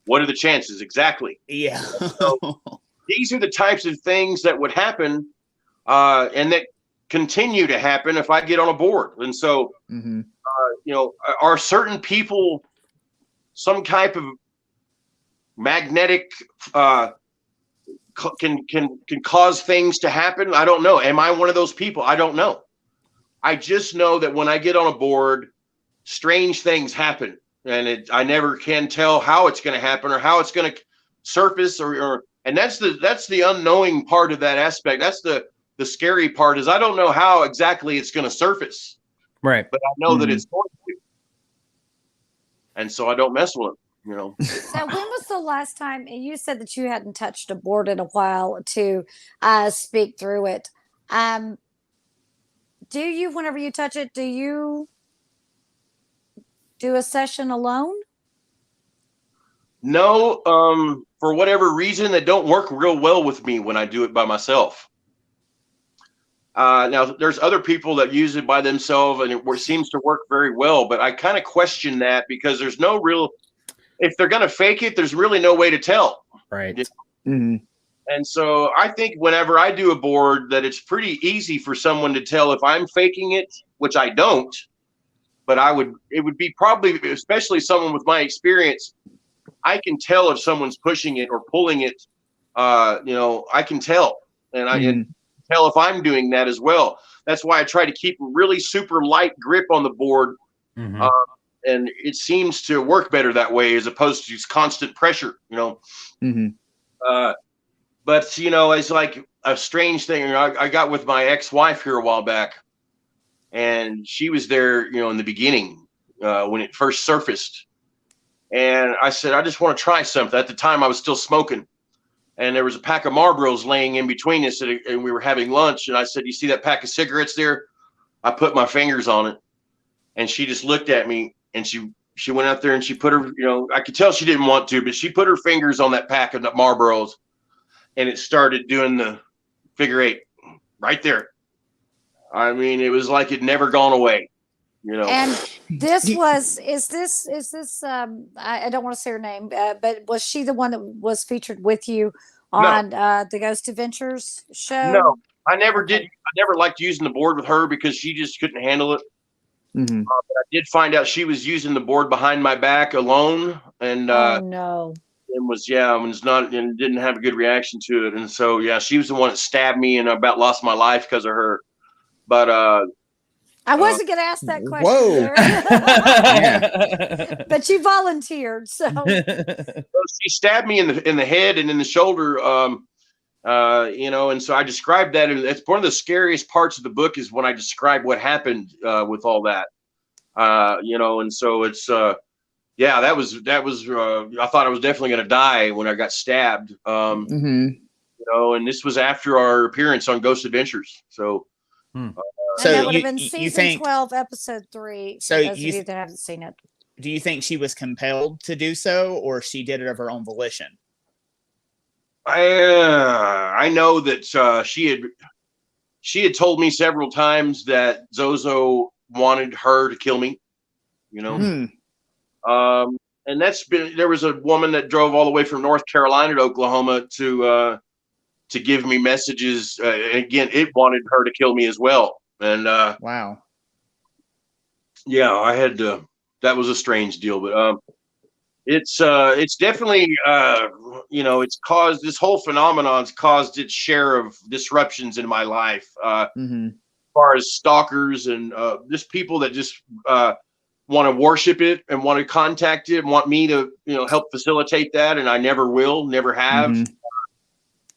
What are the chances? Exactly. Yeah. So, these are the types of things that would happen and that continue to happen if I get on a board. And so, are certain people some type of magnetic can cause things to happen? I don't know. Am I one of those people? I don't know. I just know that when I get on a board, strange things happen. And I never can tell how it's going to happen or how it's going to surface, and that's the unknowing part of that aspect. That's the scary part, is I don't know how exactly it's going to surface. Right. But I know that it's going to. And so I don't mess with it, So when was the last time you said that you hadn't touched a board in a while to speak through it? Do you, whenever you touch it, do you do a session alone? No, for whatever reason, they don't work real well with me when I do it by myself. Now, there's other people that use it by themselves, and it seems to work very well. But I kind of question that, because there's no real, if they're going to fake it, there's really no way to tell. Right. Mm-hmm. And so I think whenever I do a board, that it's pretty easy for someone to tell if I'm faking it, which I don't. But it would be probably, especially someone with my experience, I can tell if someone's pushing it or pulling it. I can tell, and I can tell if I'm doing that as well. That's why I try to keep a really super light grip on the board, and it seems to work better that way as opposed to just constant pressure. But it's like a strange thing. I got with my ex-wife here a while back. And she was there, in the beginning when it first surfaced. And I said, I just want to try something. At the time, I was still smoking. And there was a pack of Marlboros laying in between us, and we were having lunch. And I said, you see that pack of cigarettes there? I put my fingers on it. And she just looked at me, and she went out there and she put her, I could tell she didn't want to, but she put her fingers on that pack of Marlboros. And it started doing the figure 8 right there. I mean, it was like it never gone away, And this is this I don't want to say her name, but was she the one that was featured with you on the Ghost Adventures show? No, I never did. I never liked using the board with her because she just couldn't handle it. But I did find out she was using the board behind my back alone, and and didn't have a good reaction to it. And so, she was the one that stabbed me, and I about lost my life because of her. But I wasn't going to ask that question, Whoa. Darren. But you volunteered, so She stabbed me in the head and in the shoulder. And so I described that, and it's one of the scariest parts of the book is when I describe what happened with all that. And so it's that was I thought I was definitely going to die when I got stabbed. And this was after our appearance on Ghost Adventures. So. So that would have been season 12, episode 3. So for those of you that haven't seen it. Do you think she was compelled to do so, or she did it of her own volition? I know that she had told me several times that Zozo wanted her to kill me. And there was a woman that drove all the way from North Carolina to Oklahoma to give me messages. And again, it wanted her to kill me as well. And wow. Yeah, I had to. That was a strange deal, but it's definitely it's caused, this whole phenomenon's caused its share of disruptions in my life. As far as stalkers and just people that just want to worship it and want to contact it and want me to help facilitate that, and I never will, never have.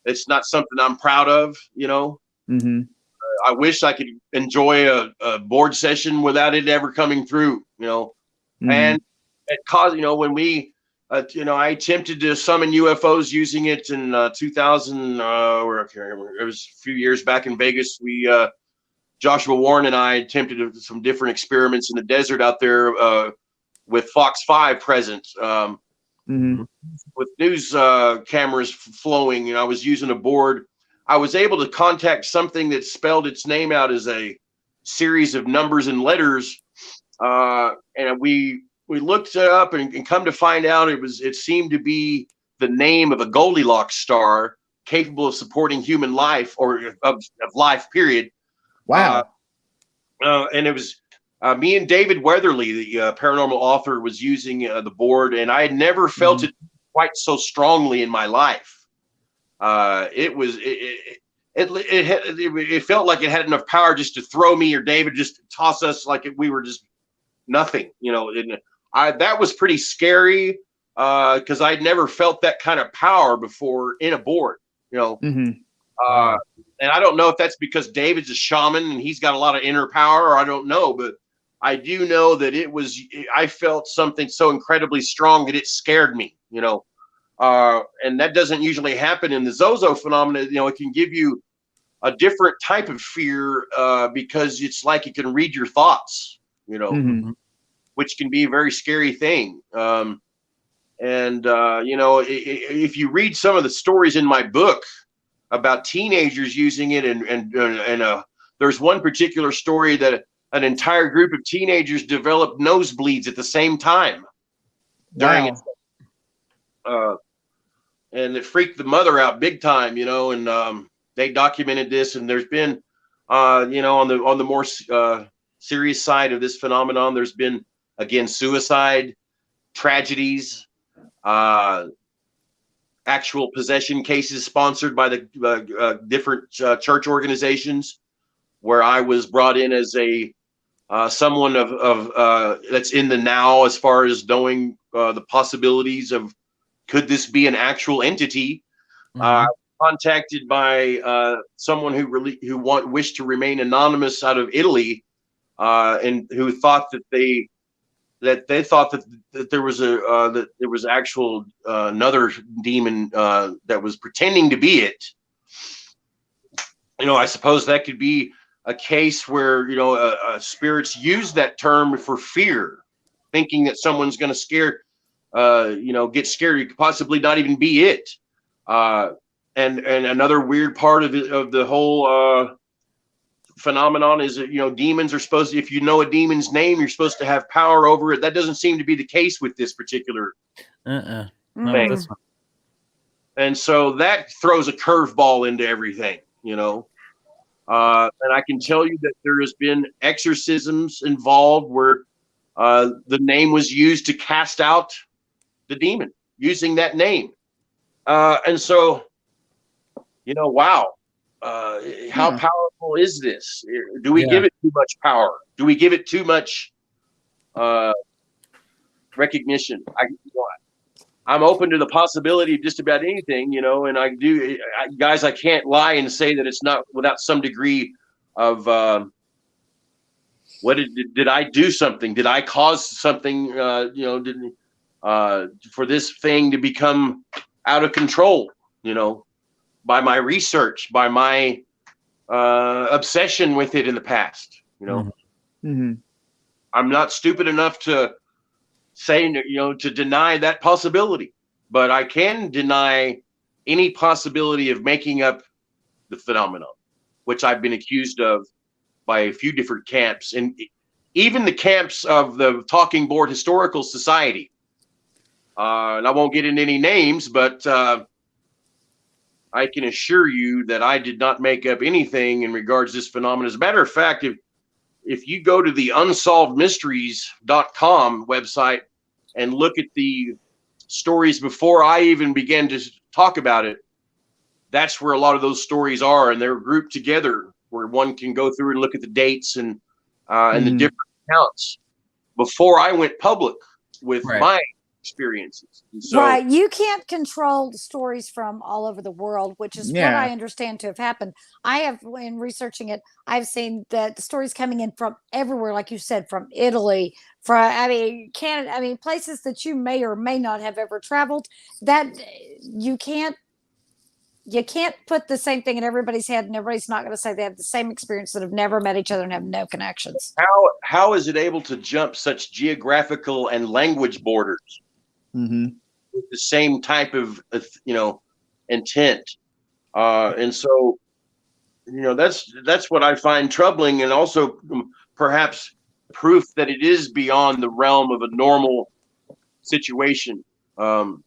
It's not something I'm proud of. I wish I could enjoy a board session without it ever coming through, and it caused, when we, I attempted to summon UFOs using it in 2000, or I can't remember, it was a few years back in Vegas. We, Joshua Warren and I attempted some different experiments in the desert out there with Fox 5 present, with news cameras flowing. I was using a board. I was able to contact something that spelled its name out as a series of numbers and letters, and we looked it up and come to find out it seemed to be the name of a Goldilocks star capable of supporting human life, or of life, period. Wow. And it was me and David Weatherly, the paranormal author, was using the board, and I had never felt it quite so strongly in my life. It felt like it had enough power just to throw me or David, just toss us like we were just nothing, and that was pretty scary, because I'd never felt that kind of power before in a board, and I don't know if that's because David's a shaman and he's got a lot of inner power, or I don't know, but I do know that I felt something so incredibly strong that it scared me, and that doesn't usually happen in the Zozo phenomenon. It can give you a different type of fear, because it's like it can read your thoughts, which can be a very scary thing. If you read some of the stories in my book about teenagers using it, and there's one particular story that an entire group of teenagers developed nosebleeds at the same time during it. And it freaked the mother out big time, and they documented this. And there's been, on the more serious side of this phenomenon, there's been, again, suicide, tragedies, actual possession cases sponsored by the different church organizations, where I was brought in as someone of that's in the now, as far as knowing the possibilities of, could this be an actual entity? Contacted by someone who wished to remain anonymous out of Italy, and who thought that they thought that there was actual another demon that was pretending to be it. I suppose that could be a case where spirits use that term for fear, thinking that someone's going to get scared. It could possibly not even be it. And another weird part of the whole phenomenon is that, demons are supposed to, if you know a demon's name, you're supposed to have power over it. That doesn't seem to be the case with this particular thing. This one. And so that throws a curveball into everything, and I can tell you that there has been exorcisms involved where the name was used to cast out the demon using that name. And so, wow, how powerful is this? Do we give it too much power? do we give it too much recognition? I'm open to the possibility of just about anything, and guys, I can't lie and say that it's not without some degree of did I do something? Did I cause something? For this thing to become out of control? By my research, by my obsession with it in the past. I'm not stupid enough to say, to deny that possibility, but I can deny any possibility of making up the phenomenon, which I've been accused of by a few different camps, and even the camps of the Talking Board Historical Society. And I won't get into any names, but I can assure you that I did not make up anything in regards to this phenomenon. As a matter of fact, if you go to the unsolvedmysteries.com website and look at the stories before I even began to talk about it, that's where a lot of those stories are, and they're grouped together where one can go through and look at the dates and the different accounts before I went public with my experiences. And so, right. You can't control the stories from all over the world, which is what I understand to have happened. I have, in researching it, I've seen that the stories coming in from everywhere, like you said, from Italy, from Canada, places that you may or may not have ever traveled. That you can't put the same thing in everybody's head, and everybody's not going to say they have the same experience that have never met each other and have no connections. How is it able to jump such geographical and language borders? With the same type of intent, and so that's what I find troubling, and also perhaps proof that it is beyond the realm of a normal situation. Could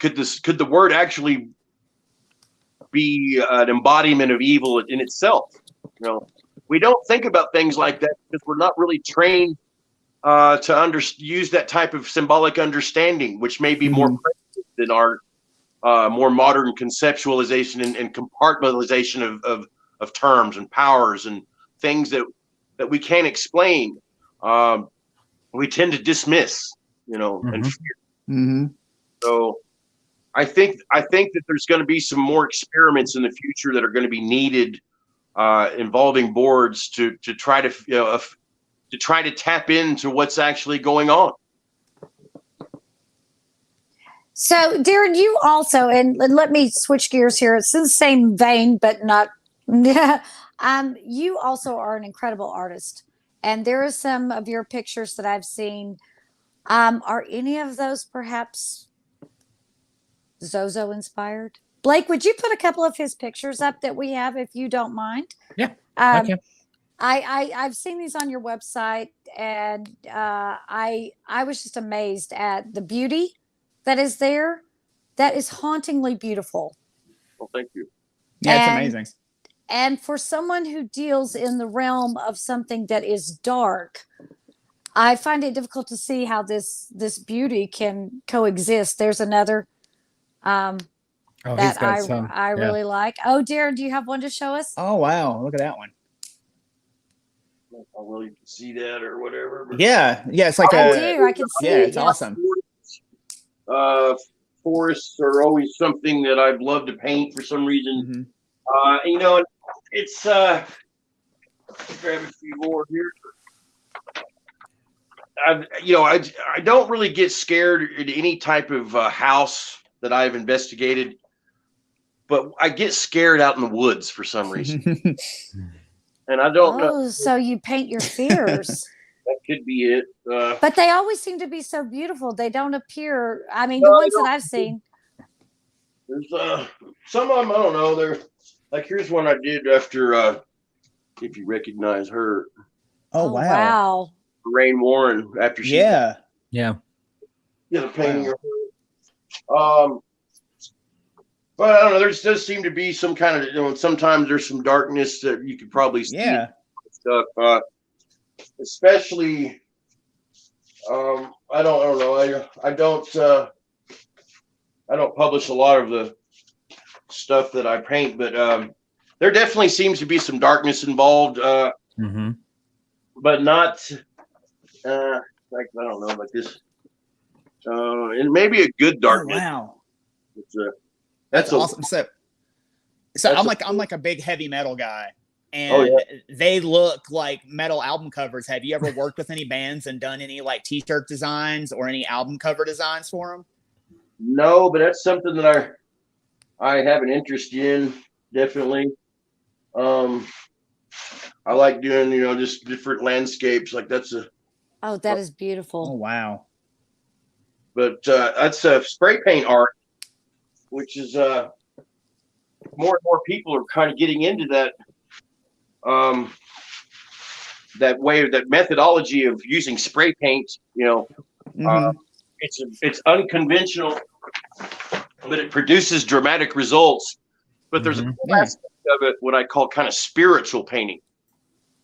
the word actually be an embodiment of evil in itself? We don't think about things like that because we're not really trained to use that type of symbolic understanding, which may be more primitive than our more modern conceptualization and compartmentalization of terms and powers and things that we can't explain. We tend to dismiss, and fear. So I think that there's going to be some more experiments in the future that are going to be needed involving boards to try to tap into what's actually going on. So, Darren, you also, and let me switch gears here. It's in the same vein, but not. You also are an incredible artist, and there are some of your pictures that I've seen. Are any of those perhaps Zozo inspired? Blake, would you put a couple of his pictures up that we have, if you don't mind? Yeah, okay. I've seen these on your website, and I was just amazed at the beauty that is there. That is hauntingly beautiful. Well, thank you. Yeah, it's amazing. And for someone who deals in the realm of something that is dark, I find it difficult to see how this beauty can coexist. There's another that I really like. Oh, Darren, do you have one to show us? Oh, wow. Look at that one. I don't know whether you can see that or whatever. Yeah, it's like I can see it. It's awesome. Forests are always something that I've loved to paint for some reason. It's grab a few more here. I don't really get scared at any type of house that I've investigated, but I get scared out in the woods for some reason. And I don't know. So you paint your fears. That could be it. But they always seem to be so beautiful. They don't appear. I mean, the ones that I've seen. There's some of them, I don't know. They're like, here's one I did after, if you recognize her. Oh, wow. Rain Warren, after she. Yeah. The painting of her. But I don't know. There does seem to be some kind of, sometimes there's some darkness that you could probably see. Yeah. Stuff. Especially, I don't know. I don't publish a lot of the stuff that I paint, but there definitely seems to be some darkness involved. but not like I don't know about this. And maybe a good Oh, darkness. wow. It's That's a- awesome. So that's I'm like a big heavy metal guy, Oh, and they look like metal album covers. Have you ever worked with any bands and done any like t-shirt designs or any album cover designs for them? No, but that's something that I have an interest in, definitely. I like doing, just different landscapes. Like that's Oh, that is Oh, beautiful. wow. but that's spray paint art, which is more and more people are kind of getting into that. That way, that methodology of using spray paint. Mhm. It's unconventional, but it produces dramatic results. But there's a Mhm. cool aspect of it, what I call kind of spiritual painting,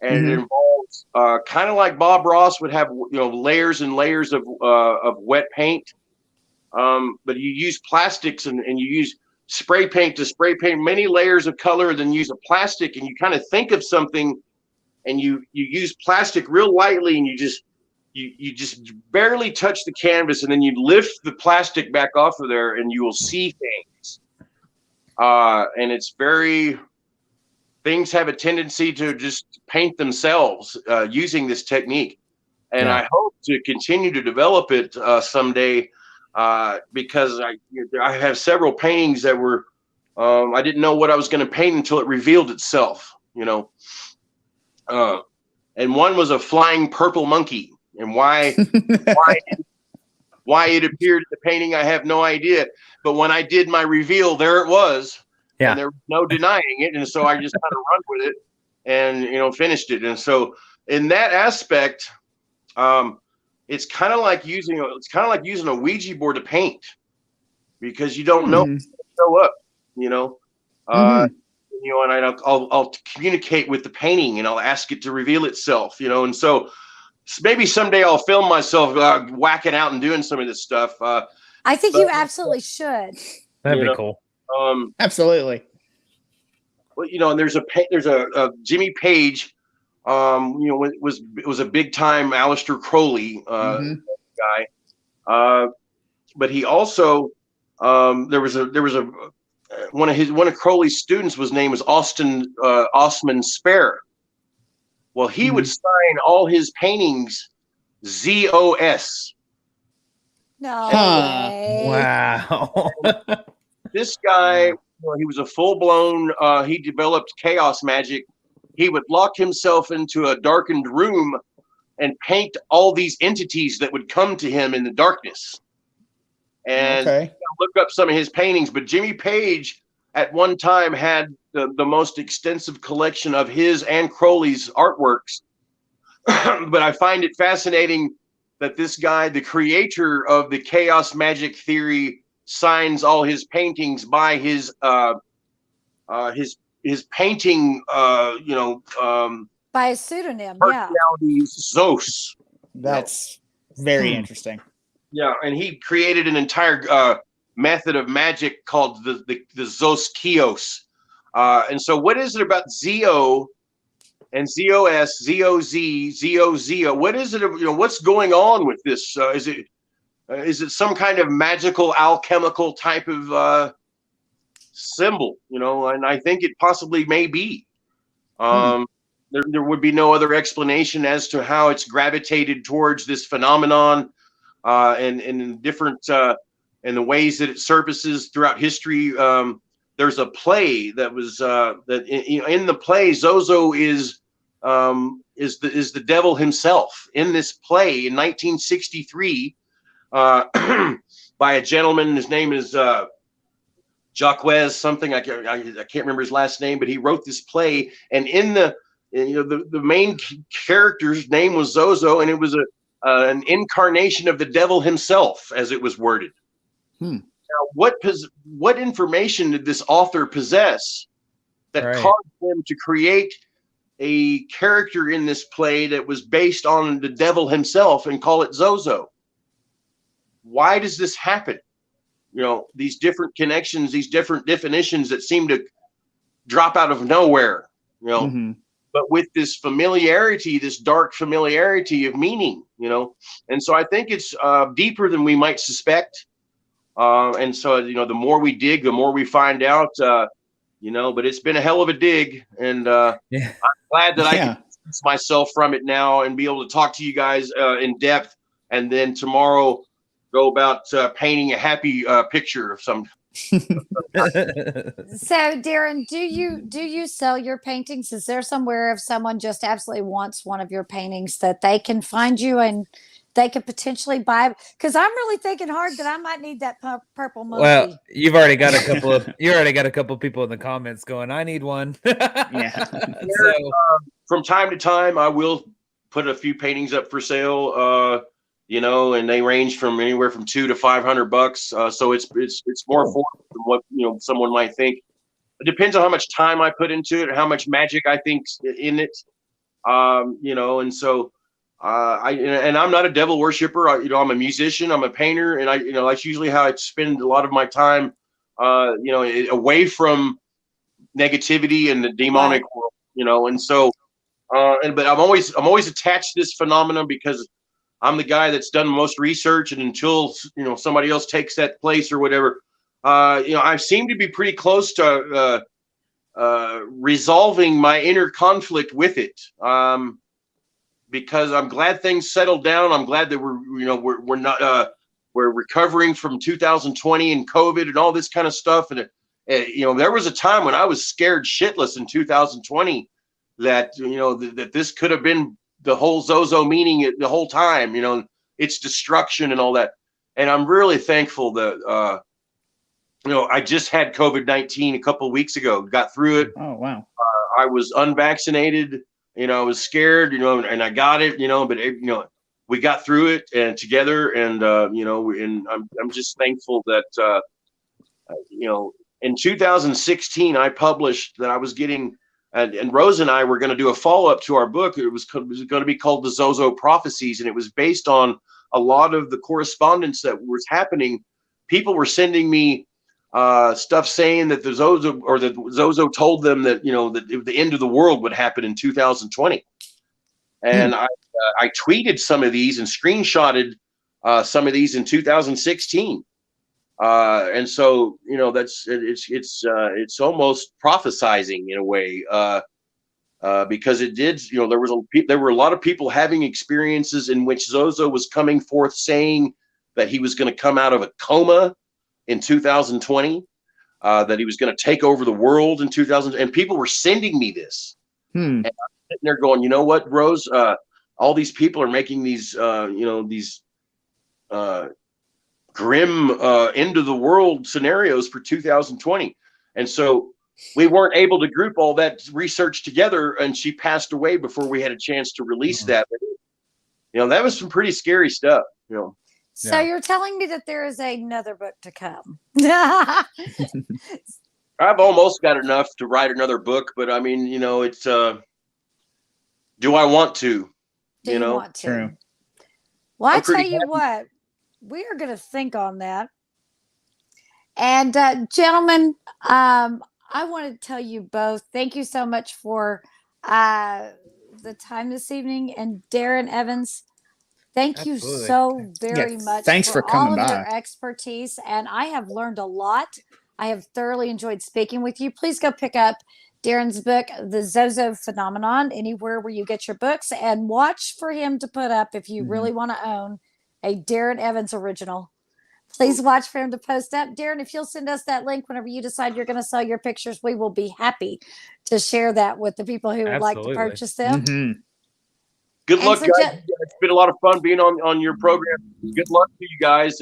and it Mhm. involves kind of like Bob Ross would have, layers and layers of wet paint. But you use plastics and you use spray paint to spray paint many layers of color, then use a plastic, and you kind of think of something, and you use plastic real lightly, and you just barely touch the canvas, and then you lift the plastic back off of there, and you will see things. And it's things have a tendency to just paint themselves using this technique. And Yeah. I hope to continue to develop it someday, because I have several paintings that were, I didn't know what I was going to paint until it revealed itself, and one was a flying purple monkey, and why it appeared in the painting, I have no idea. But when I did my reveal, there it was, Yeah. and there was no denying it. And so I just kind of run with it, and finished it. And so in that aspect, it's kind of like using a Ouija board to paint, because you don't know Mhm. show up, you know. Mhm. And I'll communicate with the painting, and I'll ask it to reveal itself, and so maybe someday I'll film myself whacking out and doing some of this stuff. I think you absolutely should. That'd You be know, cool. Absolutely. Well, and there's a Jimmy Page, it was a big time Aleister Crowley Mhm. guy, but he also there was a one of Crowley's students was named was Osman Spare. Well, he would sign all his paintings ZOS. No Huh. way. Wow. This guy, he was a full blown. He developed chaos magic. He would lock himself into a darkened room and paint all these entities that would come to him in the darkness. And Okay. look up some of his paintings. But Jimmy Page at one time had the most extensive collection of his and Crowley's artworks. But I find it fascinating that this guy, the creator of the chaos magic theory, signs all his paintings by his painting, By a pseudonym, yeah. personality Zos. That's very interesting. Yeah, and he created an entire method of magic called the Zos Kios. And so, what is it about ZO and ZOS, ZOZ, ZOZ? What is it? What's going on with this? Is it some kind of magical alchemical type of symbol? And I think it possibly may be. There would be no other explanation as to how it's gravitated towards this phenomenon, and in different in the ways that it surfaces throughout history. There's a play that was that in the play, Zozo is the devil himself in this play in 1963 by a gentleman. His name is Jacques something. I can't remember his last name, but he wrote this play, and in the main character's name was Zozo, and it was an incarnation of the devil himself, as it was worded. Now, what information did this author possess that caused him to create a character in this play that was based on the devil himself and call it Zozo? Why does this happen? These different connections, these different definitions that seem to drop out of nowhere. But but with this familiarity, this dark familiarity of meaning, you know. And so I think it's deeper than we might suspect. And so, you know, the more we dig, the more we find out, you know, but it's been a hell of a dig. And I'm glad that I can distance myself from it now and be able to talk to you guys in depth. And then tomorrow go about painting a happy picture of some. So Darren, do you sell your paintings? Is there somewhere if someone just absolutely wants one of your paintings that they can find you and they could potentially buy? Because I'm really thinking hard that I might need that purple monkey. Well, you've already got a couple of people in the comments going, I need one. Yeah. So From time to time, I will put a few paintings up for sale. You know, and they range from anywhere from $200 to $500. So it's more affordable than what, you know, someone might think. It depends on how much time I put into it, how much magic I think's in it. You know, and so I'm not a devil worshiper. You know, I'm a musician, I'm a painter, and you know, that's usually how I spend a lot of my time. You know, away from negativity and the demonic world. You know, and so, but I'm always attached to this phenomenon because I'm the guy that's done the most research, and until, you know, somebody else takes that place or whatever, you know, I seem to be pretty close to resolving my inner conflict with it, because I'm glad things settled down. I'm glad that we're not we're recovering from 2020 and COVID and all this kind of stuff. And you know, there was a time when I was scared shitless in 2020 that, you know, that this could have been the whole Zozo meaning the whole time, you know, its destruction and all that. And I'm really thankful that, you know, I just had COVID-19 a couple of weeks ago, got through it. Oh, wow. I was unvaccinated, you know, I was scared, you know, and I got it, you know, but you know, we got through it and together, and, you know, and I'm just thankful that, you know, in 2016, I published that I was getting, and Rose and I were going to do a follow-up to our book. It was going to be called the Zozo Prophecies, and it was based on a lot of the correspondence that was happening. People were sending me stuff saying that the Zozo told them that, you know, that the end of the world would happen in 2020. And I tweeted some of these and screenshotted some of these in 2016. And so, you know, it's almost prophesizing in a way, because it did, you know, there were a lot of people having experiences in which Zozo was coming forth saying that he was going to come out of a coma in 2020, that he was going to take over the world in 2000, and people were sending me this. And I'm sitting there going, you know what, Rose, all these people are making these, you know, these grim end of the world scenarios for 2020. And so we weren't able to group all that research together, and she passed away before we had a chance to release that. But, you know, that was some pretty scary stuff, you know. So you're telling me that there is another book to come. I've almost got enough to write another book, but I mean, you know, it's do I want to? Do you know, want to? True. Well, I I'm pretty tell you happy. what, we are going to think on that. And gentlemen, I want to tell you both, thank you so much for the time this evening. And Darren Evans, thank you Absolutely. so very much. Thanks for coming all of by. your expertise. And I have learned a lot. I have thoroughly enjoyed speaking with you. Please go pick up Darren's book, The Zozo Phenomenon, anywhere where you get your books, and watch for him to put up, if you really want to own a Darren Evans original. Please watch for him to post up. Darren, if you'll send us that link whenever you decide you're going to sell your pictures, we will be happy to share that with the people who would like to Absolutely. purchase them. Good And luck, so guys. It's been a lot of fun being on your program. Good luck to you guys,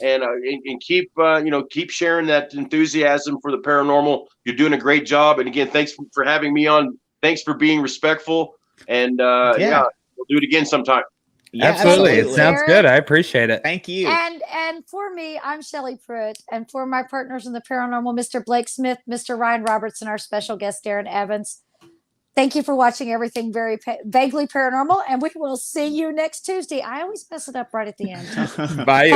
and keep you know, keep sharing that enthusiasm for the paranormal. You're doing a great job. And again, thanks for having me on. Thanks for being respectful. And yeah, we'll do it again sometime. Yeah, Absolutely. It absolutely. sounds good. I appreciate it. Thank you. And for me, I'm Shelley Pruitt, and for my partners in the paranormal, Mr. Blake Smith, Mr. Ryan Roberts, and our special guest, Darren Evans. Thank you for watching everything very vaguely paranormal, and we will see you next Tuesday. I always mess it up right at the end. Bye.